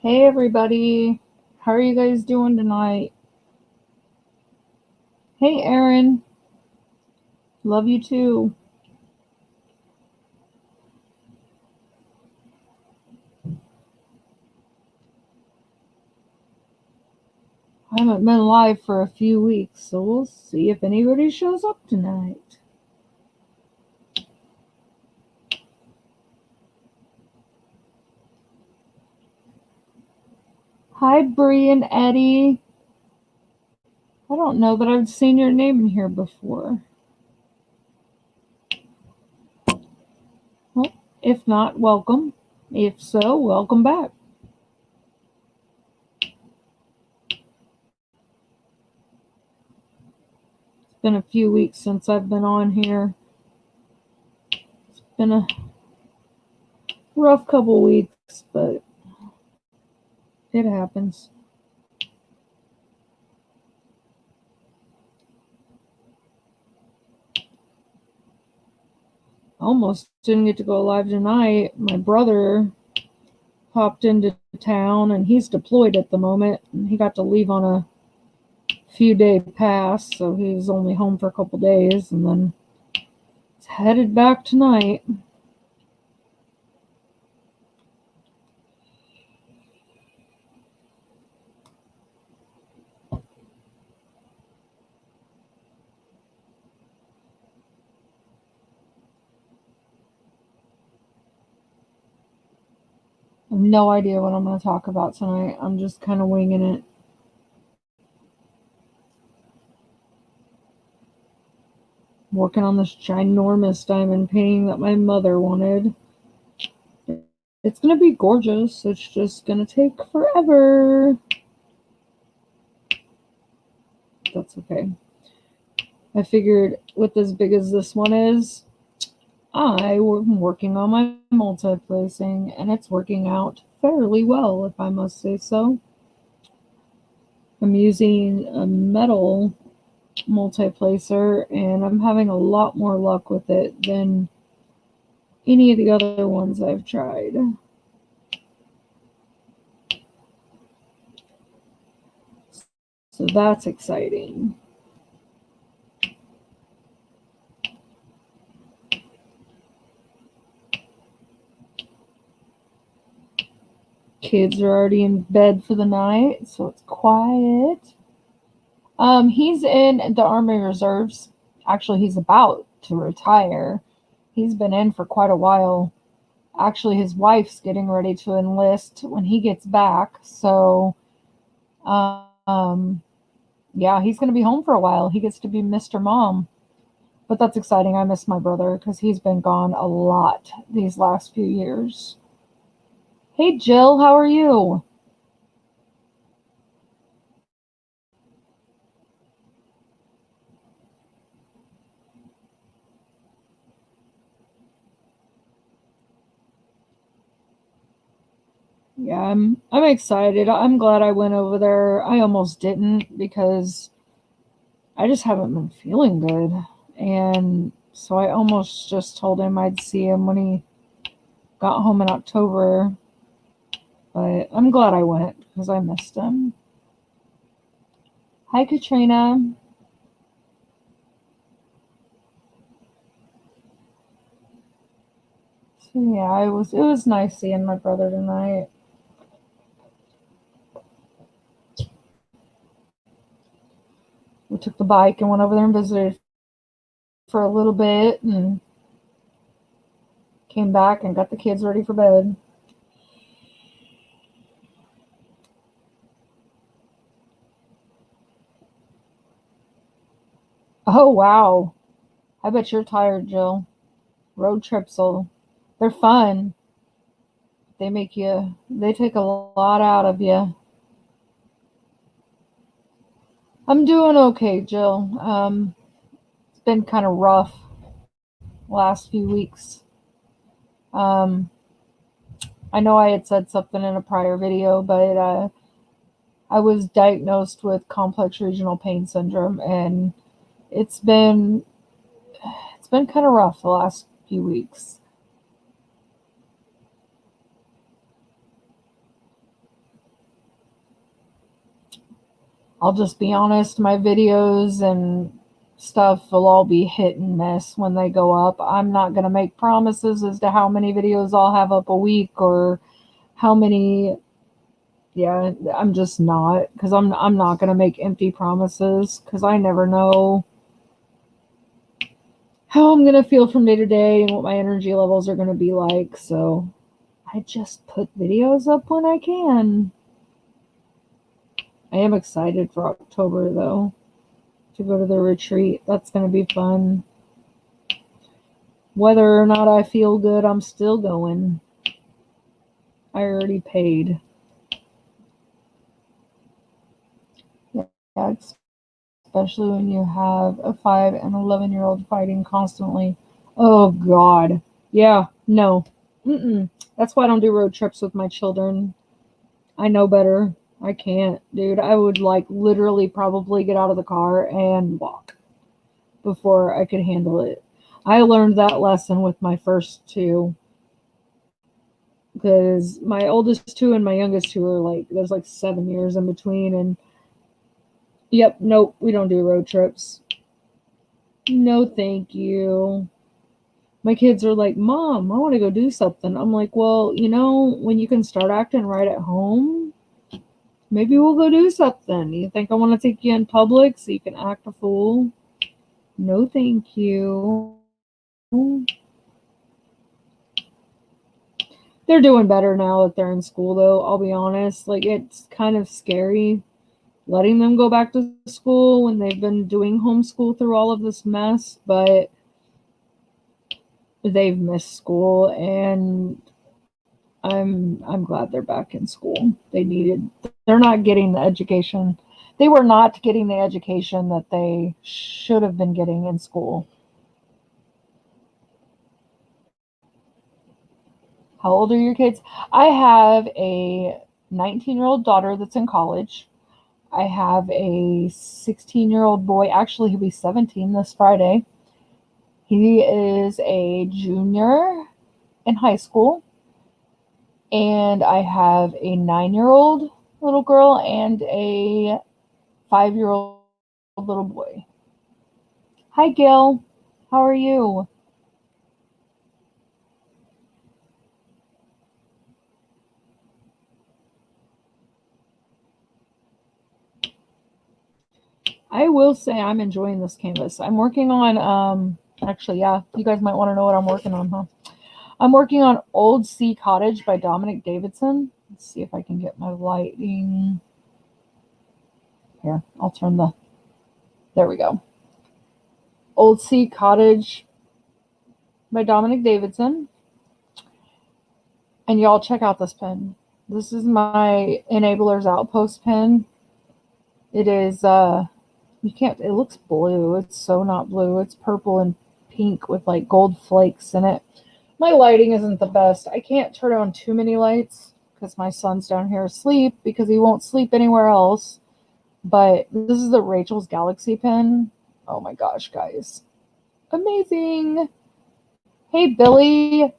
Hey everybody, how are you guys doing tonight? Hey Aaron, love you too. I haven't been live for a few weeks, so we'll see if anybody shows up tonight. Hi Bree and Eddie. I don't know that I've seen your name in here before. Well, if not, welcome. If so, welcome back. It's been a few weeks since I've been on here. It's been a rough couple weeks, but it happens. Almost didn't get to go live tonight. My brother popped into town and he's deployed at the moment, and he got to leave on a few day pass, so he's only home for a couple days and then he's headed back tonight. I have no idea what I'm going to talk about tonight. I'm just kind of winging it. Working on this ginormous diamond painting that my mother wanted. It's going to be gorgeous. It's just going to take forever. That's okay. I figured with as big as this one is, I'm working on my multi-placing, and it's working out fairly well, if I must say so. I'm using a metal multi-placer, and I'm having a lot more luck with it than any of the other ones I've tried. So that's exciting. Kids are already in bed for the night, so it's quiet. He's in the Army Reserves. Actually, he's about to retire. He's been in for quite a while. Actually, his wife's getting ready to enlist when he gets back. So, yeah, he's going to be home for a while. He gets to be Mr. Mom. But that's exciting. I miss my brother because he's been gone a lot these last few years. Hey, Jill, how are you? Yeah, I'm excited. I'm glad I went over there. I almost didn't because I just haven't been feeling good. And so I almost just told him I'd see him when he got home in October. But I'm glad I went because I missed him. Hi, Katrina. So yeah, it was nice seeing my brother tonight. We took the bike and went over there and visited for a little bit and came back and got the kids ready for bed. Oh wow. I bet you're tired, Jill. Road trips they're fun. They take a lot out of you. I'm doing okay, Jill. It's been kind of rough last few weeks. Um, I know I had said something in a prior video, but I was diagnosed with complex regional pain syndrome, and it's been kind of rough the last few weeks. I'll just be honest, my videos and stuff will all be hit and miss when they go up. I'm not going to make promises as to how many videos I'll have up a week or how many. Yeah, I'm just not, because I'm not going to make empty promises, because I never know how I'm going to feel from day to day and what my energy levels are going to be like. So I just put videos up when I can. I am excited for October, though, to go to the retreat. That's going to be fun. Whether or not I feel good, I'm still going. I already paid. Yeah, especially when you have a 5 and 11-year-old fighting constantly. Oh, God. Yeah, no. That's why I don't do road trips with my children. I know better. I can't, dude. I would literally probably get out of the car and walk before I could handle it. I learned that lesson with my first two, because my oldest two and my youngest two are there's 7 years in between, and yep, nope, we don't do road trips. No, thank you. My kids are like, Mom, I want to go do something. I'm like, well, when you can start acting right at home, maybe we'll go do something. You think I want to take you in public so you can act a fool? No, thank you. They're doing better now that they're in school, though. I'll be honest. It's kind of scary letting them go back to school when they've been doing homeschool through all of this mess, but they've missed school, and I'm glad they're back in school. They're not getting the education. They were not getting the education that they should have been getting in school. How old are your kids? I have a 19-year-old daughter that's in college. I have a 16-year-old boy. Actually, he'll be 17 this Friday. He is a junior in high school. And I have a 9-year-old little girl and a 5-year-old little boy. Hi, Gail. How are you? I will say I'm enjoying this canvas. I'm working on, actually, yeah, you guys might want to know what I'm working on, huh? I'm working on Old Sea Cottage by Dominic Davidson. Let's see if I can get my lighting. Here, I'll turn there we go. Old Sea Cottage by Dominic Davidson. And y'all check out this pen. This is my Enablers Outpost pen. It is, it looks blue. It's so not blue. It's purple and pink with gold flakes in it. My lighting isn't the best. I can't turn on too many lights because my son's down here asleep because he won't sleep anywhere else. But this is the Rachel's Galaxy pen. Oh my gosh, guys. Amazing. Hey, Billy.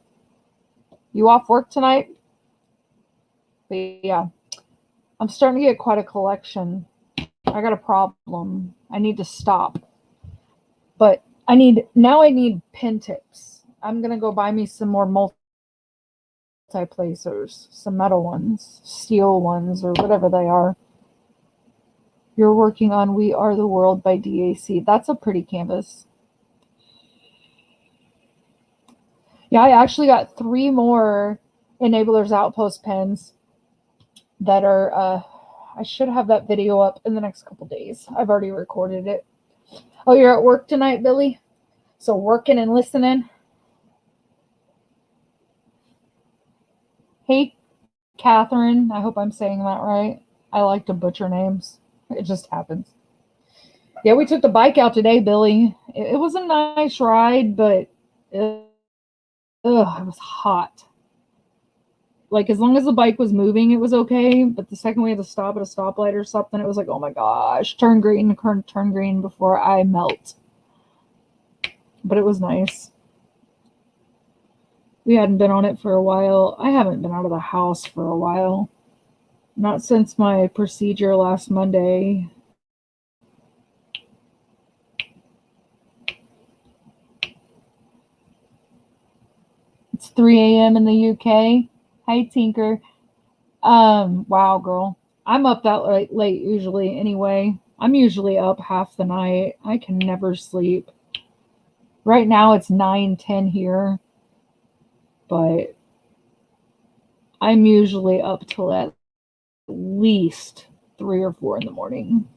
You off work tonight? But yeah, I'm starting to get quite a collection. I got a problem. I need to stop. But I need pin tips. I'm going to go buy me some more multi-placers, some metal ones, steel ones, or whatever they are. You're working on We Are the World by DAC. That's a pretty canvas. Yeah, I actually got 3 more Enablers Outpost pens that are, I should have that video up in the next couple days. I've already recorded it. Oh, you're at work tonight, Billy? So working and listening? Hey, Catherine. I hope I'm saying that right. I like to butcher names. It just happens. Yeah, we took the bike out today, Billy. It was a nice ride, but it was hot. As long as the bike was moving, it was okay. But the second we had to stop at a stoplight or something, it was like, oh my gosh, turn green before I melt. But it was nice. We hadn't been on it for a while. I haven't been out of the house for a while. Not since my procedure last Monday. It's 3 a.m. in the UK. Hi, Tinker. Wow, girl. I'm up that late usually anyway. I'm usually up half the night. I can never sleep. Right now it's 9:10 here, but I'm usually up till at least 3 or 4 in the morning.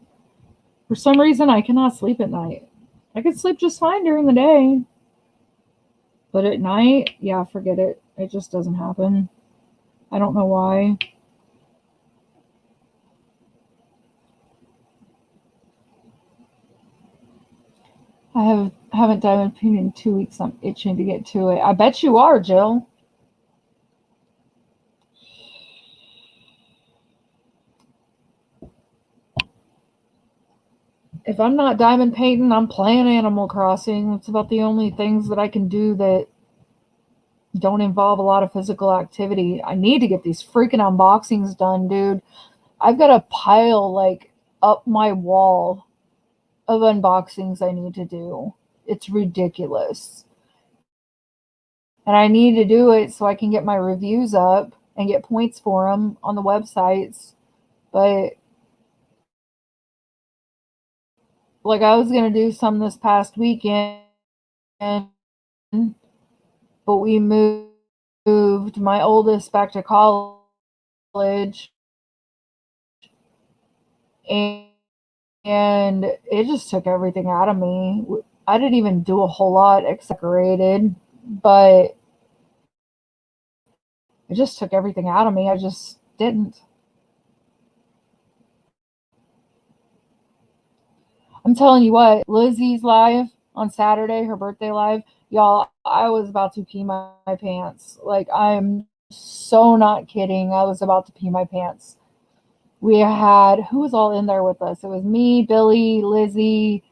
For some reason, I cannot sleep at night. I could sleep just fine during the day, but at night, yeah, forget it. It just doesn't happen. I don't know why. I haven't diamond painted in 2 weeks. I'm itching to get to it. I bet you are, Jill. If I'm not diamond painting, I'm playing Animal Crossing. It's about the only things that I can do that don't involve a lot of physical activity. I need to get these freaking unboxings done, dude. I've got a pile like up my wall of unboxings I need to do. It's ridiculous. And I need to do it so I can get my reviews up and get points for them on the websites. But like I was going to do some this past weekend, but we moved my oldest back to college, and it just took everything out of me. I didn't even do a whole lot except decorated, but it just took everything out of me. I just didn't. I'm telling you what, Lizzie's live on Saturday, her birthday live, y'all, I was about to pee my pants. Like, I'm so not kidding. I was about to pee my pants. We had, who was all in there with us? It was me, Billy, Lizzie,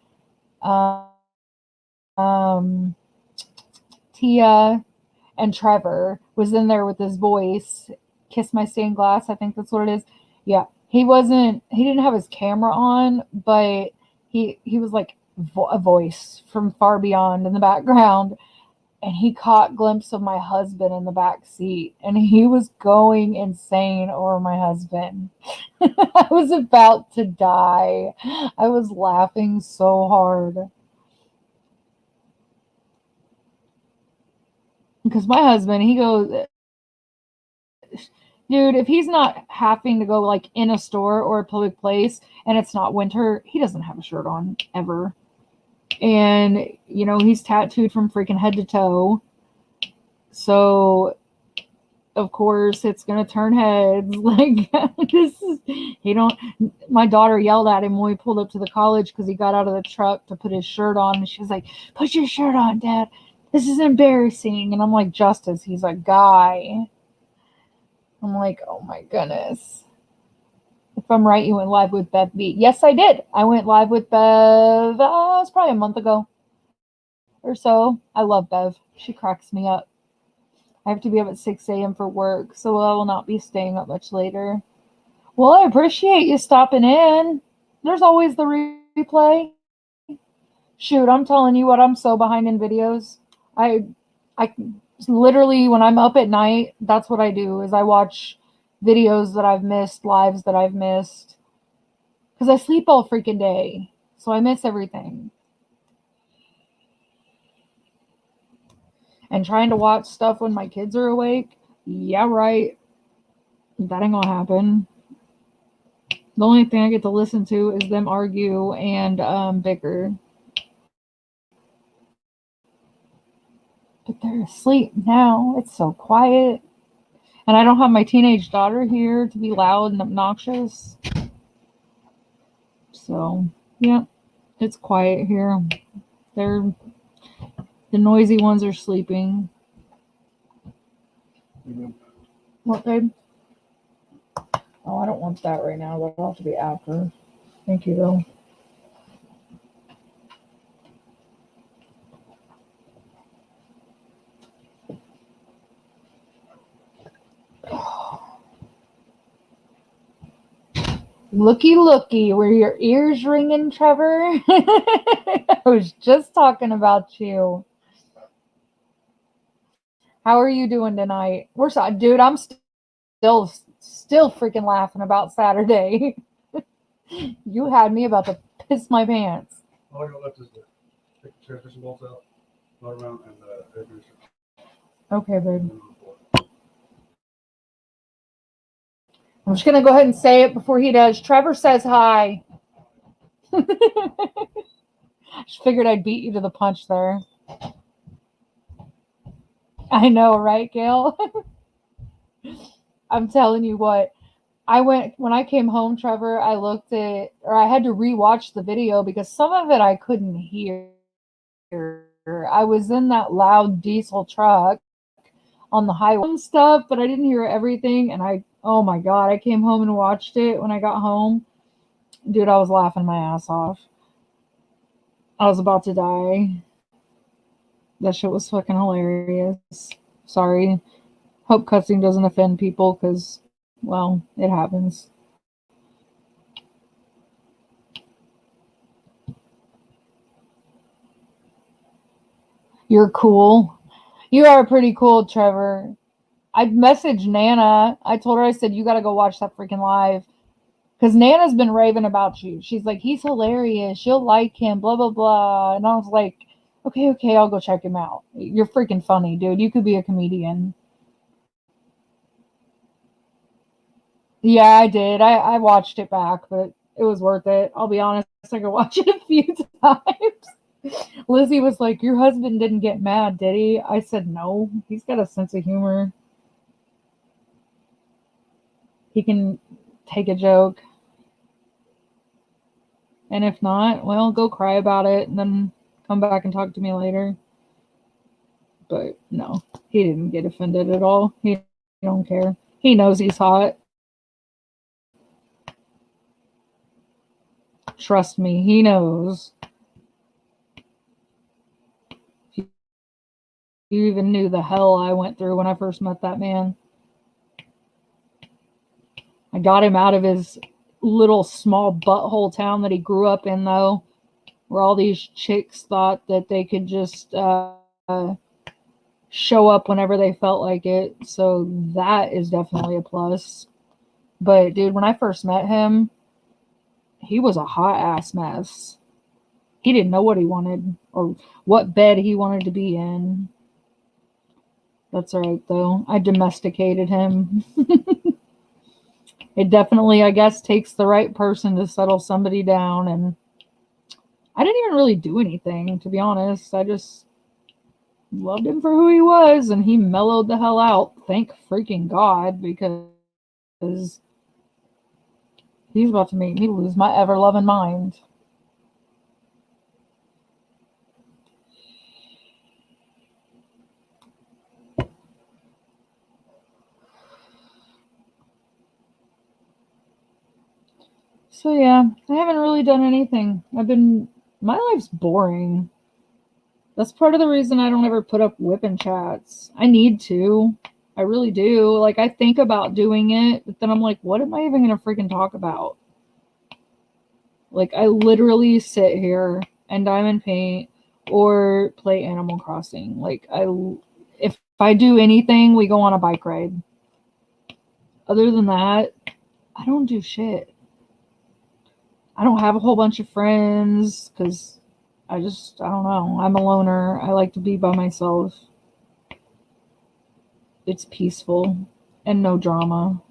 Tia, and Trevor was in there with his voice. Kiss My Stained Glass, I think that's what it is. Yeah, he didn't have his camera on, but he was like a voice from far beyond in the background, and he caught a glimpse of my husband in the back seat, and he was going insane over my husband. I was about to die. I was laughing so hard. Because my husband, he goes, dude, if he's not having to go like in a store or a public place and it's not winter, he doesn't have a shirt on ever. And, you know, he's tattooed from freaking head to toe. So, of course, it's going to turn heads. Like, my daughter yelled at him when we pulled up to the college because he got out of the truck to put his shirt on. And she was like, put your shirt on, Dad. This is embarrassing. And I'm like, Justice, he's a guy. I'm like, oh my goodness. If I'm right, you went live with Bev B. Yes, I did. I went live with Bev. It was probably a month ago or so. I love Bev. She cracks me up. I have to be up at 6 a.m. for work, so I will not be staying up much later. Well, I appreciate you stopping in. There's always the replay. Shoot, I'm telling you what, I'm so behind in videos. I literally, when I'm up at night, that's what I do, is I watch videos that I've missed, lives that I've missed. Because I sleep all freaking day, so I miss everything. And trying to watch stuff when my kids are awake, yeah, right. That ain't gonna happen. The only thing I get to listen to is them argue and bicker. But they're asleep now. It's so quiet. And I don't have my teenage daughter here to be loud and obnoxious. So, yeah, it's quiet here. The noisy ones are sleeping. What, babe? Oh, I don't want that right now. That'll have to be after. Thank you, though. Looky, were your ears ringing, Trevor? I was just talking about you. How are you doing tonight? Dude, I'm still freaking laughing about Saturday. You had me about to piss my pants. All I got left is to take the transmission bolts out, motor mount, and the air conditioner. Okay, babe. I'm just gonna go ahead and say it before he does. Trevor says hi. Just figured I'd beat you to the punch there. I know, right, Gail? I'm telling you what. When I came home, Trevor, I had to rewatch the video because some of it I couldn't hear. I was in that loud diesel truck on the highway and stuff, but I didn't hear everything. And oh my God, I came home and watched it when I got home. Dude, I was laughing my ass off. I was about to die. That shit was fucking hilarious. Sorry. Hope cussing doesn't offend people because, well, it happens. You're cool. You are pretty cool, Trevor. I messaged Nana. I told her, I said, you got to go watch that freaking live. Because Nana's been raving about you. She's like, he's hilarious. You'll like him, blah, blah, blah. And I was like, okay, I'll go check him out. You're freaking funny, dude. You could be a comedian. Yeah, I did. I watched it back, but it was worth it. I'll be honest. I could watch it a few times. Lizzie was like, your husband didn't get mad, did he? I said, no. He's got a sense of humor. He can take a joke. And if not, well, go cry about it and then come back and talk to me later. But no, he didn't get offended at all. He don't care. He knows he's hot. Trust me, he knows. You even knew the hell I went through when I first met that man. I got him out of his little small butthole town that he grew up in, though, where all these chicks thought that they could just show up whenever they felt like it. So that is definitely a plus. But dude, when I first met him, he was a hot ass mess. He didn't know what he wanted or what bed he wanted to be in. That's all right, though. I domesticated him. It definitely, I guess, takes the right person to settle somebody down. And I didn't even really do anything, to be honest. I just loved him for who he was, and he mellowed the hell out. Thank freaking God, because he's about to make me lose my ever-loving mind. So yeah, I haven't really done anything. My life's boring. That's part of the reason I don't ever put up whipping chats. I need to. I really do. Like, I think about doing it, but then I'm like, what am I even going to freaking talk about? Like, I literally sit here and diamond paint or play Animal Crossing. Like, if I do anything, we go on a bike ride. Other than that, I don't do shit. I don't have a whole bunch of friends because I don't know. I'm a loner. I like to be by myself. It's peaceful and no drama.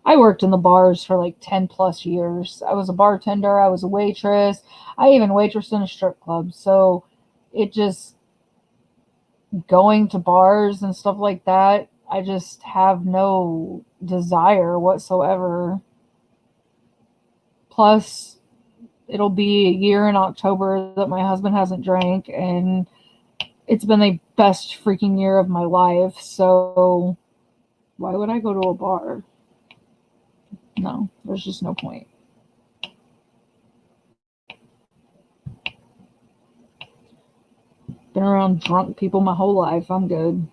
I worked in the bars for like 10 plus years. I was a bartender. I was a waitress. I even waitressed in a strip club. So it just, going to bars and stuff like that, I just have no desire whatsoever. Plus, it'll be a year in October that my husband hasn't drank, and it's been the best freaking year of my life. So why would I go to a bar? No, there's just no point. Been around drunk people my whole life. I'm good.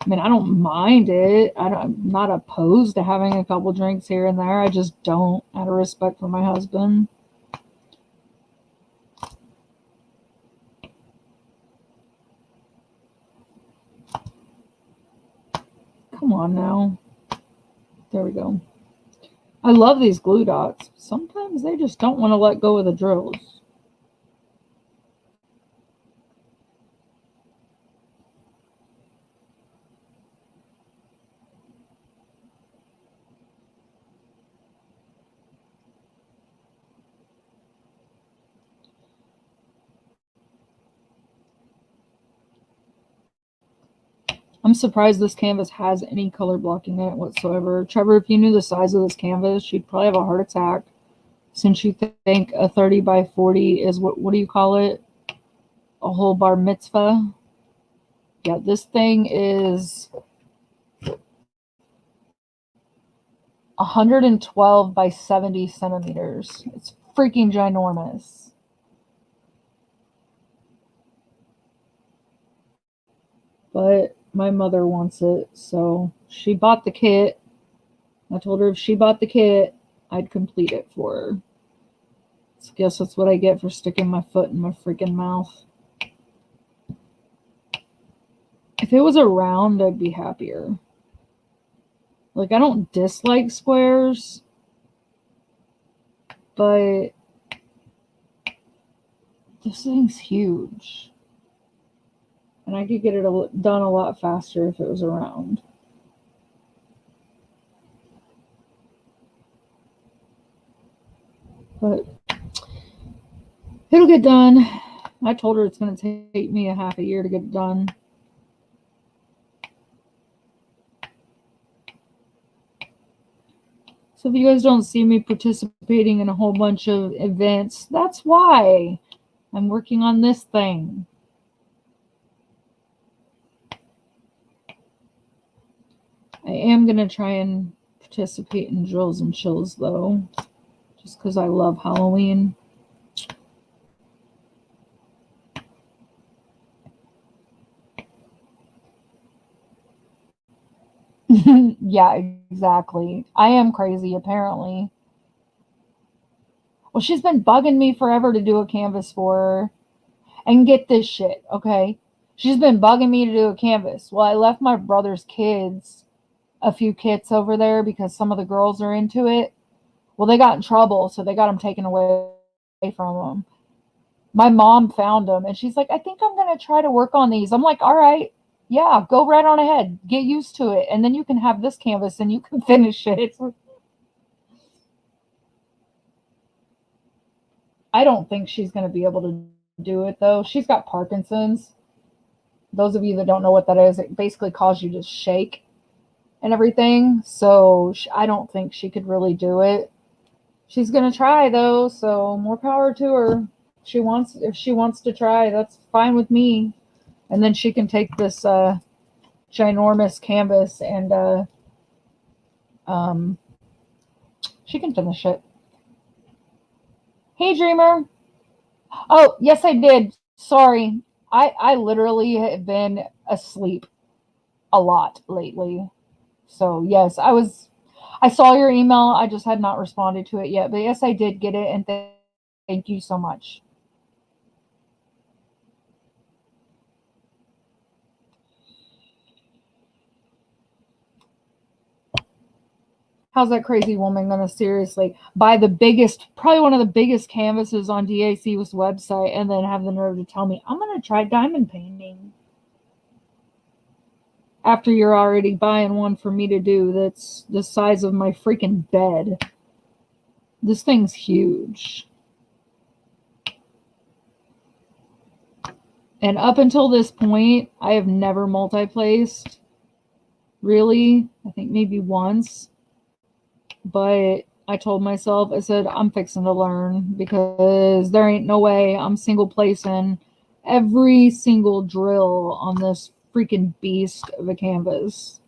I mean, I don't mind it. I'm not opposed to having a couple drinks here and there. I just don't, out of respect for my husband. Come on now. There we go. I love these glue dots. Sometimes they just don't want to let go of the drills. I'm surprised this canvas has any color blocking in it whatsoever. Trevor, if you knew the size of this canvas, you'd probably have a heart attack. Since you think a 30 by 40 is what do you call it? A whole bar mitzvah? Yeah, this thing is 112 by 70 centimeters. It's freaking ginormous. But my mother wants it, so she bought the kit. I told her if she bought the kit, I'd complete it for her. So I guess that's what I get for sticking my foot in my freaking mouth. If it was a round, I'd be happier. Like, I don't dislike squares, but this thing's huge. And I could get it done a lot faster if it was a round. But it'll get done. I told her it's going to take me a half a year to get it done. So if you guys don't see me participating in a whole bunch of events, that's why. I'm working on this thing. I am going to try and participate in drills and chills, though, just because I love Halloween. Yeah, exactly. I am crazy, apparently. Well, she's been bugging me forever to do a canvas for her. And get this shit, okay? She's been bugging me to do a canvas. Well, I left my brother's kids a few kits over there because some of the girls are into it. Well, they got in trouble, so they got them taken away from them. My mom found them, and she's like, I think I'm going to try to work on these. I'm like, all right, yeah, go right on ahead. Get used to it, and then you can have this canvas, and you can finish it. I don't think she's going to be able to do it, though. She's got Parkinson's. Those of you that don't know what that is, it basically causes you to shake and everything. So I don't think she could really do it. She's going to try, though, so more power to her. If she wants to try, that's fine with me. And then she can take this ginormous canvas and she can finish it. Hey, Dreamer. Oh, yes, I did. Sorry. I literally have been asleep a lot lately. So, yes, I saw your email. I just had not responded to it yet. But yes, I did get it, and thank you so much. How's that crazy woman going to seriously buy probably one of the biggest canvases on DAC's website and then have the nerve to tell me, I'm going to try diamond painting? After you're already buying one for me to do that's the size of my freaking bed. This thing's huge. And up until this point, I have never multi-placed. Really? I think maybe once. But I told myself, I said, I'm fixing to learn because there ain't no way I'm single placing every single drill on this freaking beast of a canvas.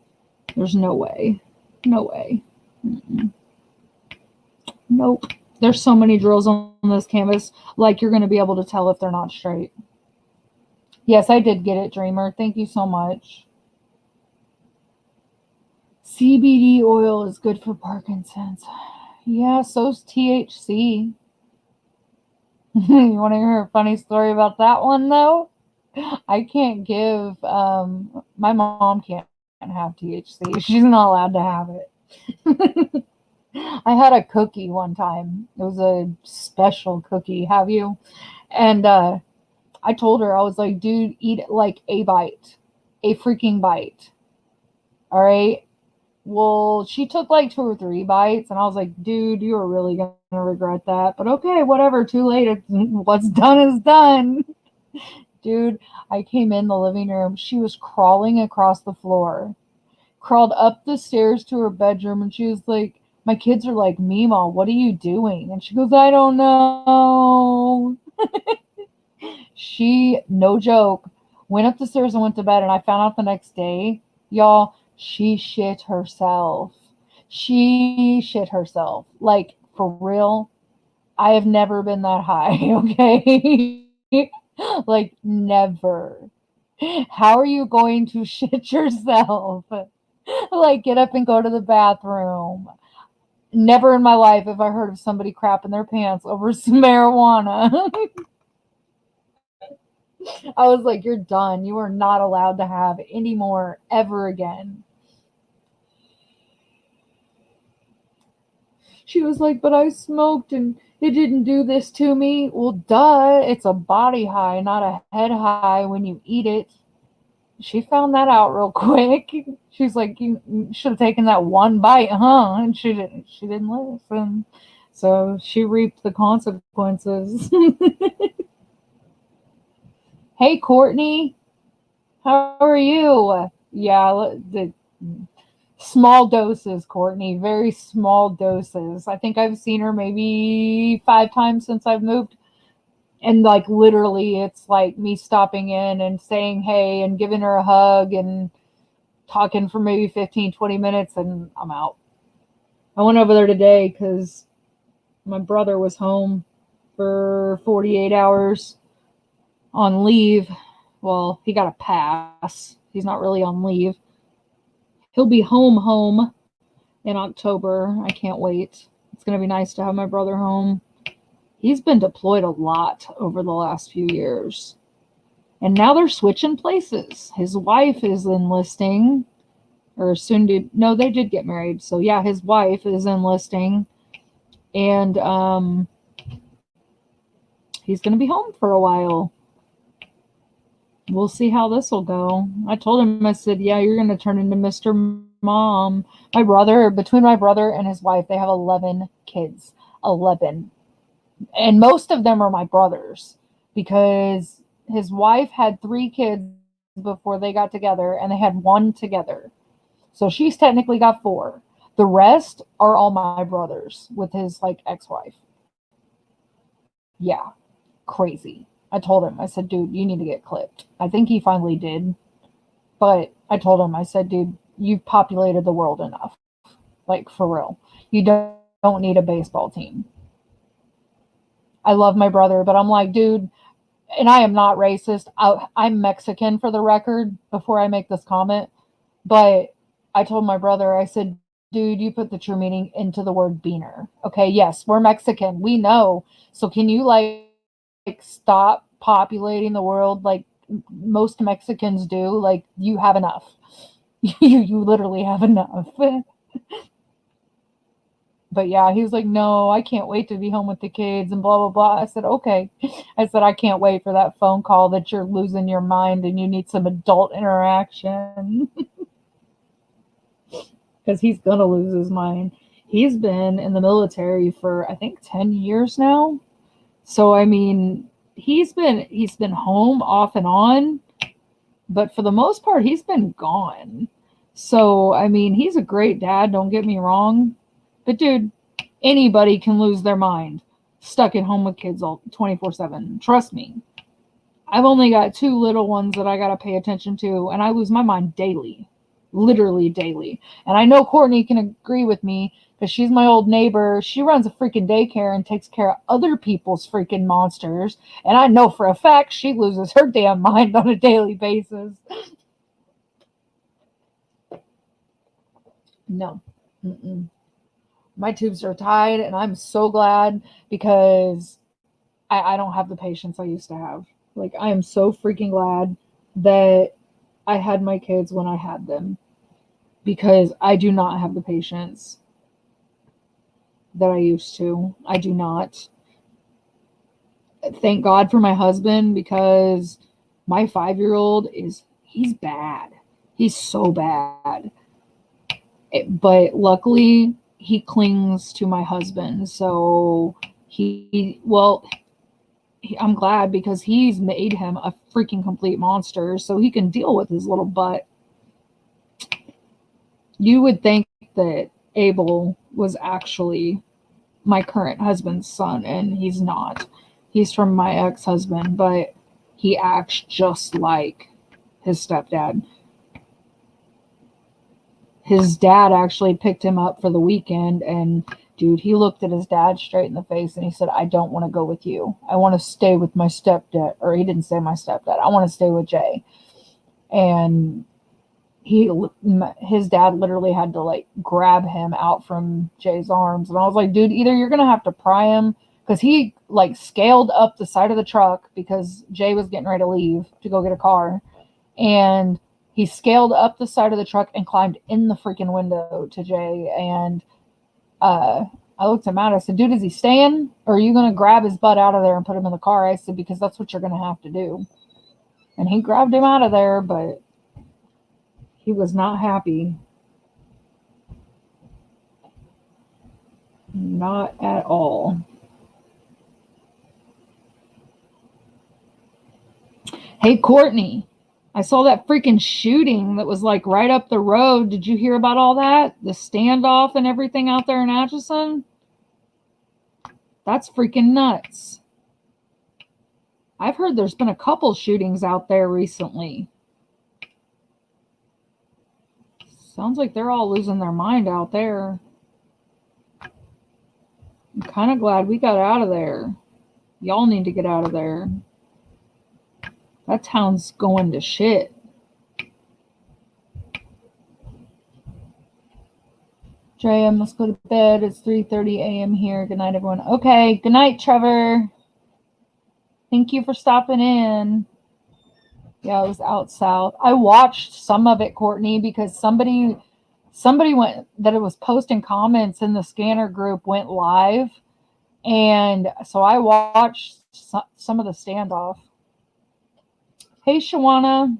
There's no way. No way. Mm-mm. Nope. There's so many drills on this canvas, like you're going to be able to tell if they're not straight. Yes, I did get it, Dreamer. Thank you so much. CBD oil is good for Parkinson's. Yeah, so's THC. You want to hear a funny story about that one, though? I can't give, my mom can't have THC. She's not allowed to have it. I had a cookie one time. It was a special cookie. Have you? And I told her, I was like, dude, eat like a bite, a freaking bite. All right. Well, she took like 2 or 3 bites, and I was like, dude, you are really going to regret that. But okay, whatever. Too late. What's done is done. Dude, I came in the living room. She was crawling across the floor, crawled up the stairs to her bedroom, and she was like, my kids are like, Mima, what are you doing? And she goes, I don't know. She, no joke, went up the stairs and went to bed. And I found out the next day, y'all, she shit herself. She shit herself. Like, for real, I have never been that high, okay? Like, never. How are you going to shit yourself? Like, get up and go to the bathroom. Never in my life have I heard of somebody crapping their pants over some marijuana. I was like, you're done. You are not allowed to have any more ever again. She was like, but I smoked and it didn't do this to me. Well, duh. It's a body high, not a head high when you eat it. She found that out real quick. She's like, you should have taken that one bite, huh? And she didn't. She didn't listen. So she reaped the consequences. Hey, Courtney, how are you? Yeah, the small doses, Courtney. Very small doses. I think I've seen her maybe 5 times since I've moved. And like literally, it's like me stopping in and saying hey and giving her a hug and talking for maybe 15, 20 minutes and I'm out. I went over there today because my brother was home for 48 hours on leave. Well, he got a pass. He's not really on leave. He'll be home in October. I can't wait. It's going to be nice to have my brother home. He's been deployed a lot over the last few years. And now they're switching places. His wife is enlisting, or soon to, no, they did get married. So yeah, his wife is enlisting. And he's going to be home for a while. We'll see how this will go. I told him, I said, yeah, you're going to turn into Mr. Mom. Between my brother and his wife, they have 11 kids. 11. And most of them are my brothers because his wife had 3 kids before they got together and they had 1 together. So she's technically got 4. The rest are all my brothers with his like ex-wife. Yeah, crazy. I told him, I said, dude, you need to get clipped. I think he finally did. But I told him, I said, dude, you've populated the world enough. Like, for real. You don't need a baseball team. I love my brother, but I'm like, dude, and I am not racist. I'm Mexican for the record before I make this comment. But I told my brother, I said, dude, you put the true meaning into the word beaner. Okay, yes, we're Mexican. We know. So can you like stop populating the world like most Mexicans do? Like you have enough. you literally have enough. But yeah, he was like, no, I can't wait to be home with the kids and blah, blah, blah. I said, okay. I said, I can't wait for that phone call that you're losing your mind and you need some adult interaction. Because he's going to lose his mind. He's been in the military for, I think, 10 years now. So, I mean, he's been home off and on. But for the most part, he's been gone. So, I mean, he's a great dad, don't get me wrong. But dude, anybody can lose their mind stuck at home with kids all 24/7. Trust me. I've only got 2 little ones that I got to pay attention to, and I lose my mind daily. Literally daily. And I know Courtney can agree with me because she's my old neighbor. She runs a freaking daycare and takes care of other people's freaking monsters. And I know for a fact she loses her damn mind on a daily basis. No. Mm-mm. My tubes are tied, and I'm so glad because I don't have the patience I used to have. Like, I am so freaking glad that I had my kids when I had them. because I do not have the patience that I used to. I do not. Thank God for my husband, because my 5-year-old he's bad. He's so bad. But luckily he clings to my husband. So I'm glad, because he's made him a freaking complete monster so he can deal with his little butt. You would think that Abel was actually my current husband's son, and he's not. He's from my ex-husband, but he acts just like his stepdad. His dad actually picked him up for the weekend, and dude, he looked at his dad straight in the face and he said, I don't want to go with you. I want to stay with my stepdad. Or he didn't say my stepdad. I want to stay with Jay. And his dad literally had to like grab him out from Jay's arms. And I was like, dude, either you're going to have to pry him, because he like scaled up the side of the truck because Jay was getting ready to leave to go get a car. And he scaled up the side of the truck and climbed in the freaking window to Jay. And I looked at Matt. I said, dude, is he staying? Or are you going to grab his butt out of there and put him in the car? I said, because that's what you're going to have to do. And he grabbed him out of there, but he was not happy. Not at all. Hey, Courtney, I saw that freaking shooting that was like right up the road. Did you hear about all that? The standoff and everything out there in Atchison? That's freaking nuts. I've heard there's been a couple shootings out there recently. Sounds like they're all losing their mind out there. I'm kind of glad we got out of there. Y'all need to get out of there. That town's going to shit. Dre, I must go to bed. It's 3:30 a.m. here. Good night, everyone. Okay, good night, Trevor. Thank you for stopping in. Yeah, it was out south. I watched some of it, Courtney, because somebody went, that it was posting comments in the scanner group, went live. And so I watched some of the standoff. Hey, Shawana.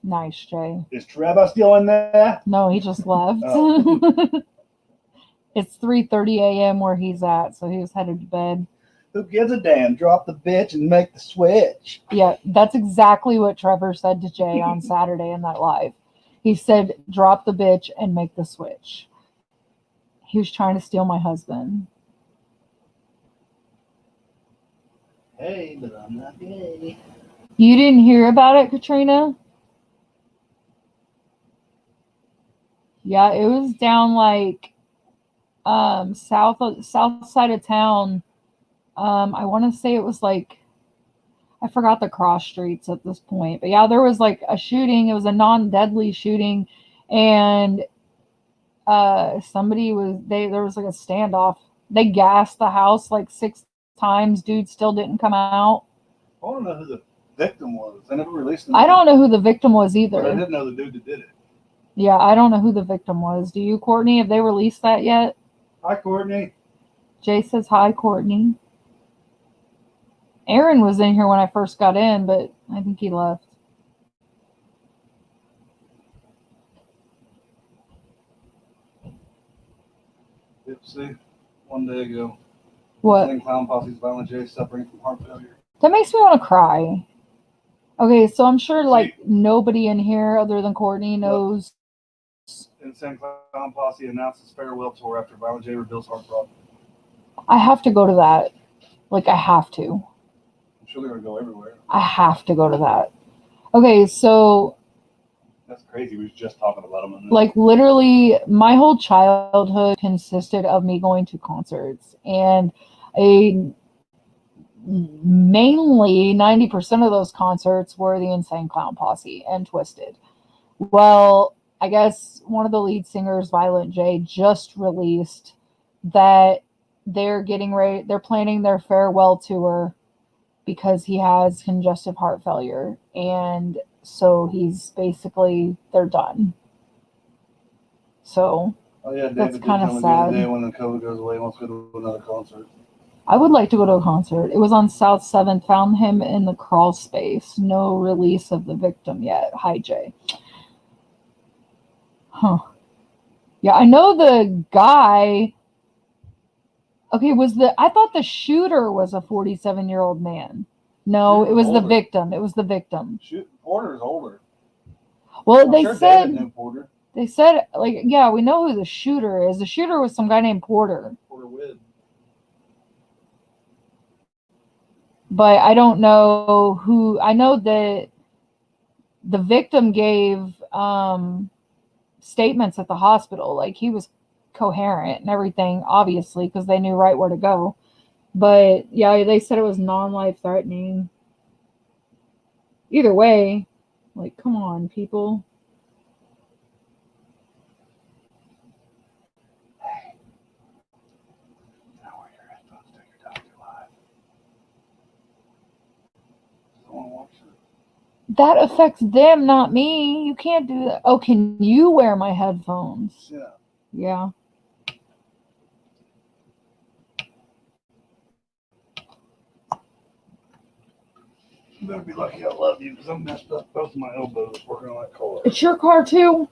Nice, Jay. Is Trevor still in there? No, he just left. Oh. It's 3:30 a.m. where he's at, so he was headed to bed. Who gives a damn? Drop the bitch and make the switch. Yeah, that's exactly what Trevor said to Jay on Saturday in that live. He said, drop the bitch and make the switch. He was trying to steal my husband. Hey, but I'm not gay. You didn't hear about it, Katrina? Yeah, it was down like south side of town. I want to say it was like, I forgot the cross streets at this point, but yeah, there was like a shooting. It was a non-deadly shooting, and there was like a standoff. They gassed the house like 6 times. Dude still didn't come out. I want to know who the victim was. They never released him. I don't know who the victim was either. But I didn't know the dude that did it. Yeah, I don't know who the victim was. Do you, Courtney? Have they released that yet? Hi, Courtney. Jay says hi, Courtney. Aaron was in here when I first got in, but I think he left. Yep, see, one day ago. What? Insane Clown Posse's Violent J suffering from heart failure. That makes me want to cry. Okay, so I'm sure like nobody in here other than Courtney knows. Insane Clown Posse announces farewell tour after Violent J reveals heart problem. I have to go to that. Like, I have to. I'm sure they're going to go everywhere. I have to go to that. Okay, so That's crazy. We were just talking about them. like literally my whole childhood consisted of me going to concerts, and mainly 90% of those concerts were the Insane Clown Posse and Twisted. Well, I guess one of the lead singers, Violent J, just released that they're planning their farewell tour because he has congestive heart failure, and so they're done. So Oh yeah, That's David did kinda tell me the other sad. day when the COVID goes away, he wants to go to another concert. I would like to go to a concert. It was on South 7th. Found him in the crawl space. No release of the victim yet. Hi, Jay. Huh. Yeah, I know the guy. Okay, I thought the shooter was a 47-year-old man. No, Shooter it was was the older. victim. It was the victim. Shoot, Porter's older. Well, I'm they sure said David knew Porter. like, yeah, we know who the shooter is. The shooter was some guy named Porter. Porter Wood. But I don't know who. I know that the victim gave statements at the hospital. Like, he was coherent and everything, obviously, because they knew right where to go. But yeah, they said it was non-life threatening. Either way, like, come on, people. Now wear your headphones till you're done your live. Someone watch it. That affects them, not me. You can't do that. Oh, can you wear my headphones? Yeah. Yeah. You better be lucky I love you because I'm messed up both of my elbows working on that car. It's your car, too.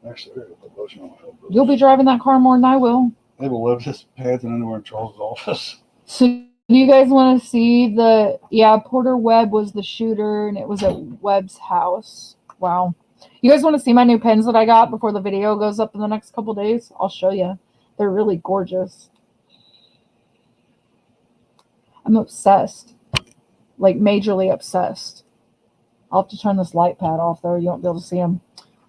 Actually, I gotta put lotion on my elbows. You'll be driving that car more than I will. They will love his pants and underwear in Charles' office. So, do you guys want to see Porter Webb was the shooter, and it was at Webb's house. Wow. You guys want to see my new pens that I got before the video goes up in the next couple days? I'll show you. They're really gorgeous. I'm obsessed. Like, majorly obsessed. I'll have to turn this light pad off, though. You won't be able to see them.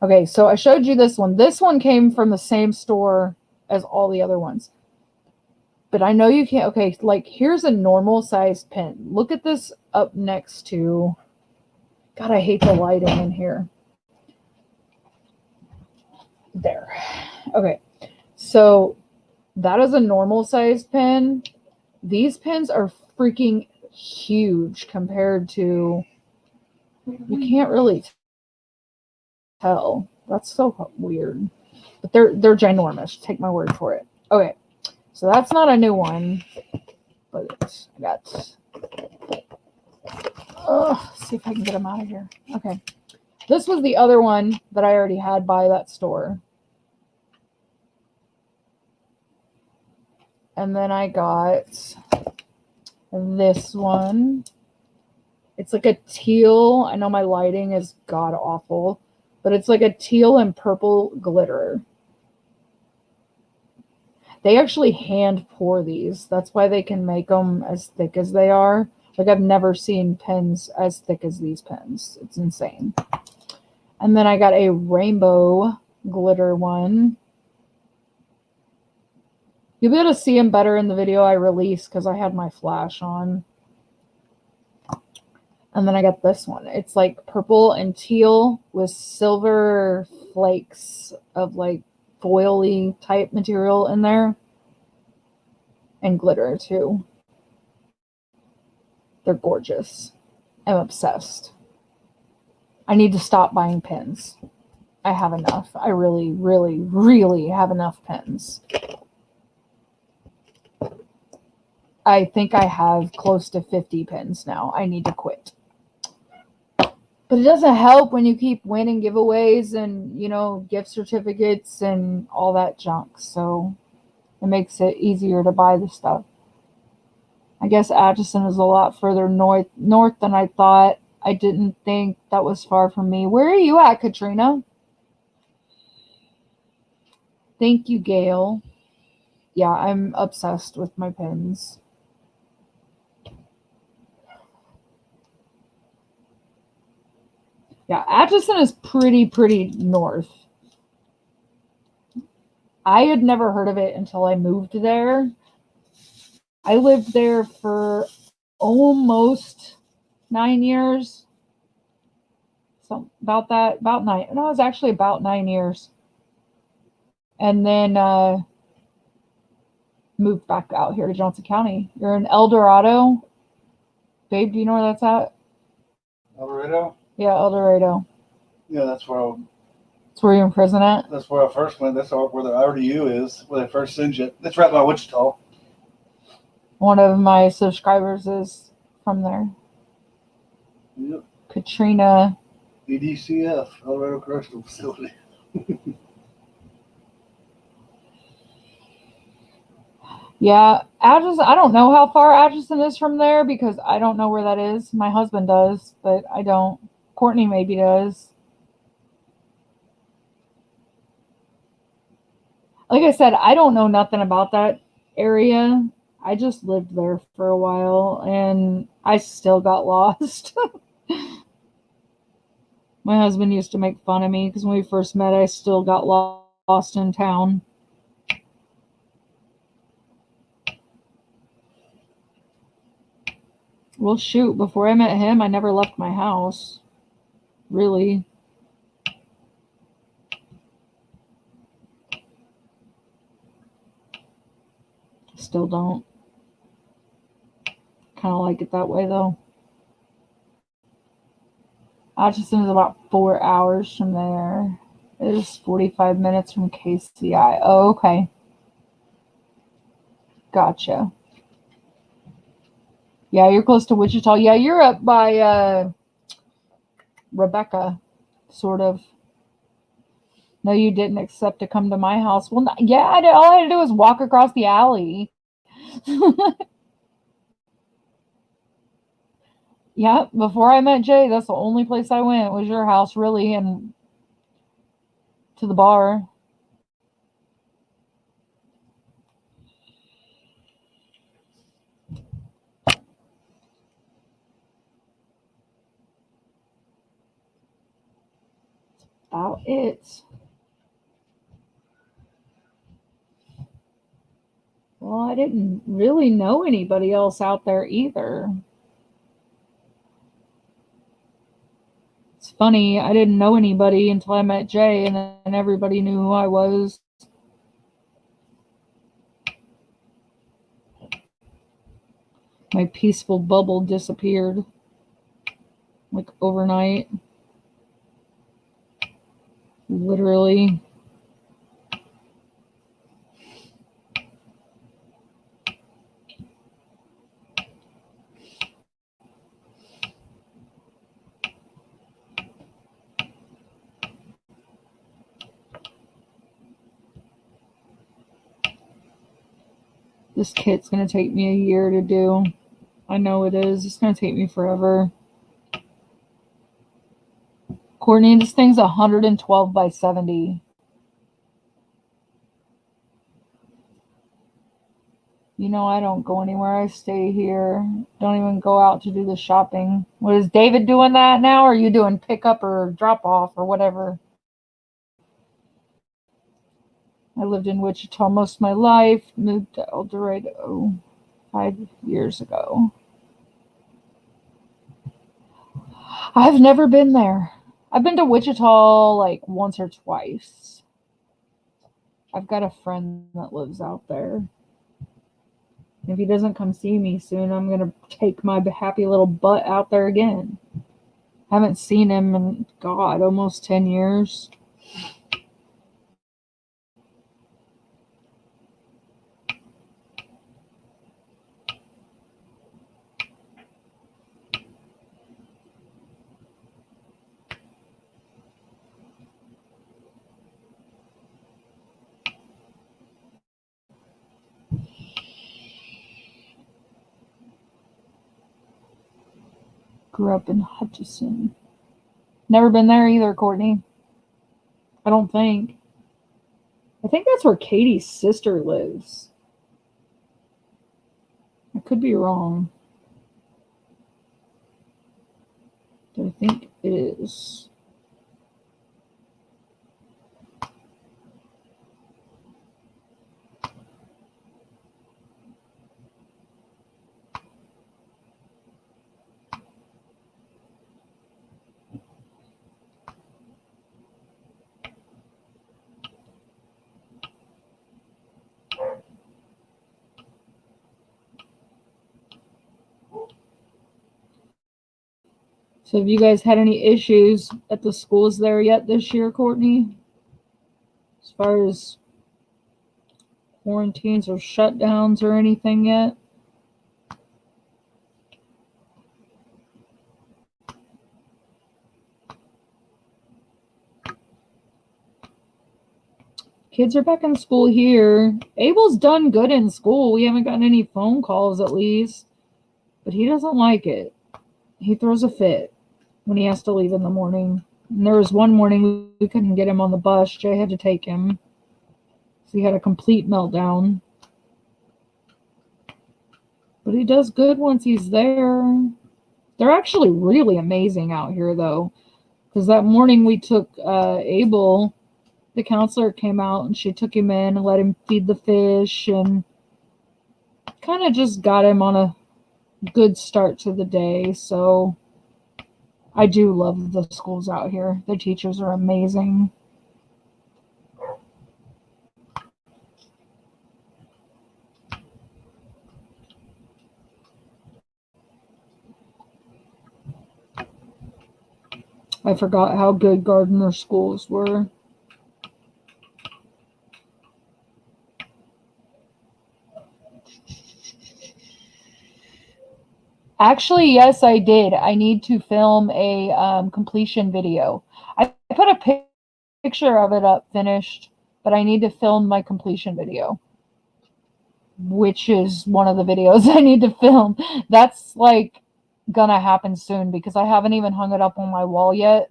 Okay, so I showed you this one. This one came from the same store as all the other ones. But I know you can't. Okay, like, here's a normal sized pen. Look at this up next to. God, I hate the lighting in here. There. Okay, so that is a normal sized pen. These pens are freaking huge compared to. You can't really tell. That's so weird. But they're ginormous. Take my word for it. Okay, so that's not a new one. But I got. See if I can get them out of here. Okay. This was the other one that I already had by that store. And then I got this one. It's like a teal. I know my lighting is god awful, but it's like a teal and purple glitter. They actually hand pour these. That's why they can make them as thick as they are. Like, I've never seen pens as thick as these pens. It's insane. And then I got a rainbow glitter one. You'll be able to see them better in the video I release because I had my flash on. And then I got this one. It's like purple and teal with silver flakes of like foily type material in there. And glitter too. They're gorgeous. I'm obsessed. I need to stop buying pens. I have enough. I really, really, really have enough pens. I think I have close to 50 pens now. I need to quit. But it doesn't help when you keep winning giveaways and, you know, gift certificates and all that junk. So it makes it easier to buy the stuff. I guess Atchison is a lot further north than I thought. I didn't think that was far from me. Where are you at, Katrina? Thank you, Gail. Yeah, I'm obsessed with my pens. Yeah, Atchison is pretty north. I had never heard of it until I moved there. I lived there for almost 9 years. So about 9. No, it was actually about 9 years. And then moved back out here to Johnson County. You're in El Dorado. Babe, do you know where that's at? El Dorado? Yeah, El Dorado. Yeah, that's where That's where you're in prison at? That's where I first went. That's where the RDU is, where they first send you. That's right by Wichita. One of my subscribers is from there. Yep. Katrina. EDCF, Colorado Correctional Facility. Yeah, Atchison. I don't know how far Atchison is from there because I don't know where that is. My husband does, but I don't. Courtney maybe does. Like I said, I don't know nothing about that area. I just lived there for a while and I still got lost. My husband used to make fun of me because when we first met, I still got lost in town. Well, shoot, before I met him, I never left my house. Really. Still don't. Kind of like it that way, though. Atchison is about 4 hours from there. It is 45 minutes from KCI. Oh, okay. Gotcha. Yeah, you're close to Wichita. Yeah, you're up by Rebecca, sort of. No, you didn't accept to come to my house. Well, yeah, all I had to do was walk across the alley. Yeah, before I met Jay, that's the only place I went was your house, really, and to the bar. About it. Well, I didn't really know anybody else out there either. It's funny, I didn't know anybody until I met Jay, and then everybody knew who I was. My peaceful bubble disappeared. Like overnight. Literally. This kit's going to take me a year to do. I know it is. It's going to take me forever. Courtney, this thing's 112 by 70. You know, I don't go anywhere. I stay here. Don't even go out to do the shopping. What is David doing that now? Or are you doing pickup or drop off or whatever? I lived in Wichita most of my life. Moved to El Dorado 5 years ago. I've never been there. I've been to Wichita like once or twice. I've got a friend that lives out there. If he doesn't come see me soon, I'm going to take my happy little butt out there again. I haven't seen him in, God, almost 10 years. Grew up in Hutchinson. Never been there either, Courtney. I don't think. I think that's where Katie's sister lives. I could be wrong. But I think it is. So have you guys had any issues at the schools there yet this year, Courtney? as far as quarantines or shutdowns or anything yet. Kids are back in school here. Abel's done good in school. We haven't gotten any phone calls at least, but he doesn't like it. He throws a fit when he has to leave in the morning. And there was one morning we couldn't get him on the bus. Jay had to take him. So he had a complete meltdown. But he does good once he's there. They're actually really amazing out here, though. Because that morning we took Abel, the counselor came out and she took him in and let him feed the fish and kind of just got him on a good start to the day. So I do love the schools out here. The teachers are amazing. I forgot how good Gardner schools were. Actually, yes, I did. I need to film a completion video. I put a picture of it up finished, but I need to film my completion video, which is one of the videos I need to film. That's like gonna happen soon because I haven't even hung it up on my wall yet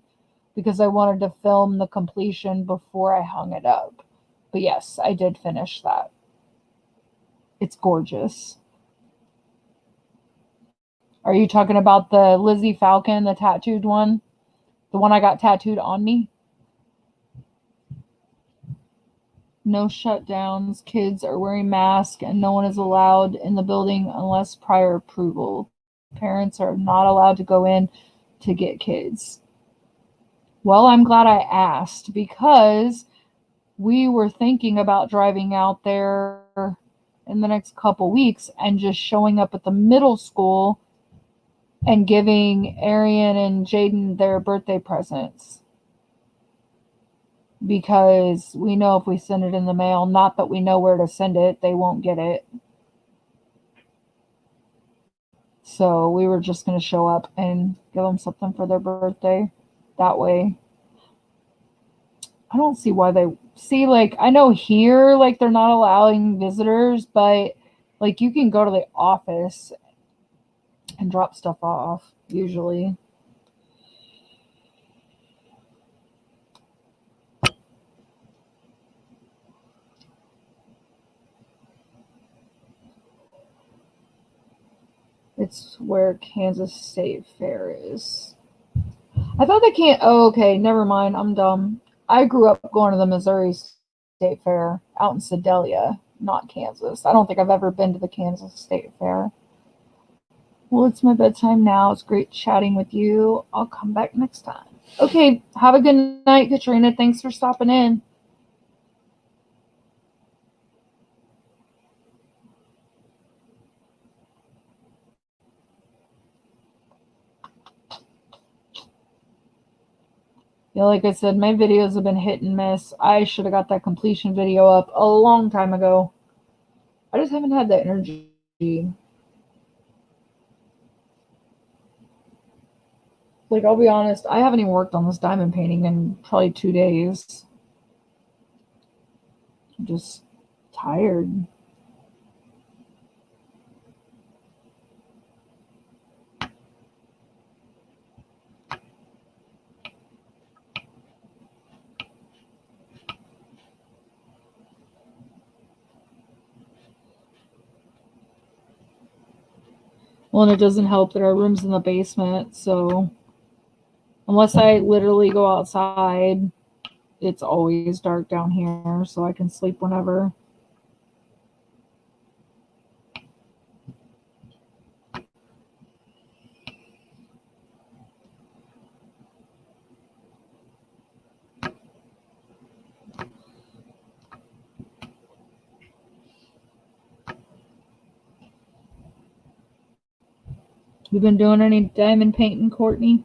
because I wanted to film the completion before I hung it up. But yes, I did finish that. It's gorgeous. Are you talking about the Lizzie Falcon, the tattooed one? The one I got tattooed on me? No shutdowns. Kids are wearing masks and no one is allowed in the building unless prior approval. Parents are not allowed to go in to get kids. Well, I'm glad I asked because we were thinking about driving out there in the next couple weeks and just showing up at the middle school and giving Arian and Jaden their birthday presents. Because we know if we send it in the mail, not that we know where to send it, they won't get it. So we were just going to show up and give them something for their birthday. That way. I don't see why they... See, like, I know here, like, they're not allowing visitors, but, like, you can go to the office and drop stuff off, usually. It's where Kansas State Fair is. I thought they can't... Oh, okay, never mind. I'm dumb. I grew up going to the Missouri State Fair out in Sedalia, not Kansas. I don't think I've ever been to the Kansas State Fair. Well, it's my bedtime now. It's great chatting with you. I'll come back next time. Okay, have a good night, Katrina. Thanks for stopping in. Yeah, like I said, my videos have been hit and miss. I should have got that completion video up a long time ago. I just haven't had the energy. Like, I'll be honest, I haven't even worked on this diamond painting in probably 2 days. I'm just tired. Well, and it doesn't help that our room's in the basement, so unless I literally go outside, it's always dark down here, so I can sleep whenever. You been doing any diamond painting, Courtney?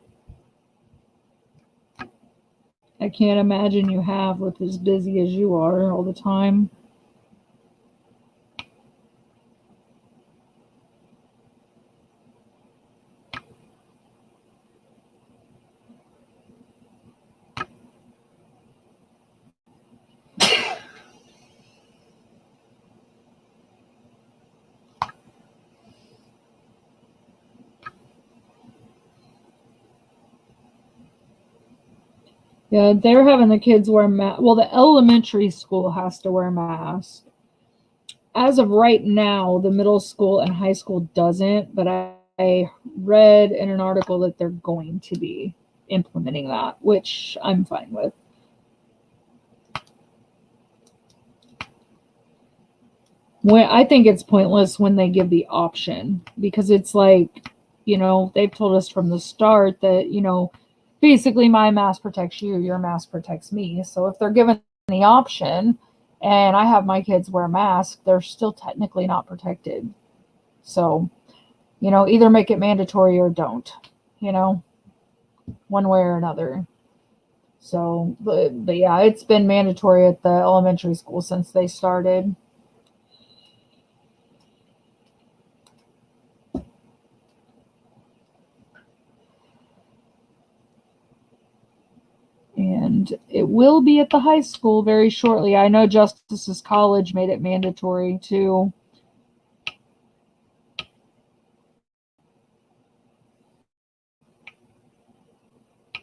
I can't imagine you have with as busy as you are all the time. Yeah, they're having the kids wear masks. Well, the elementary school has to wear masks. As of right now, the middle school and high school doesn't, but I read in an article that they're going to be implementing that, which I'm fine with. When I think it's pointless when they give the option because it's like, they've told us from the start that, basically my mask protects you, your mask protects me. So if they're given the option and I have my kids wear masks, they're still technically not protected. So, either make it mandatory or don't, one way or another. So, but yeah, it's been mandatory at the elementary school since they started. And it will be at the high school very shortly. I know Justice's College made it mandatory too.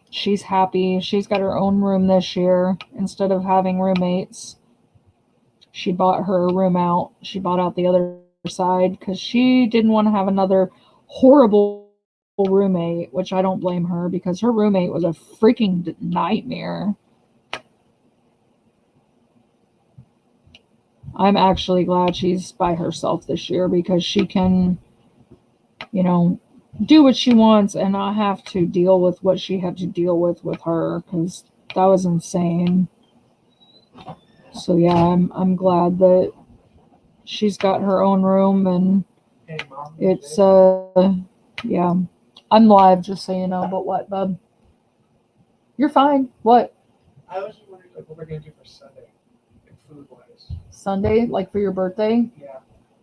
She's happy. She's got her own room this year instead of having roommates. She bought her room out. She bought out the other side because she didn't want to have another horrible roommate, which I don't blame her because her roommate was a freaking nightmare. I'm actually glad she's by herself this year because she can, do what she wants and not have to deal with what she had to deal with her because that was insane. So yeah, I'm glad that she's got her own room and it's yeah. I'm live just so you know, but what, bub? You're fine. What? I was just wondering what we're gonna do for Sunday, like food wise. Sunday, like for your birthday? Yeah.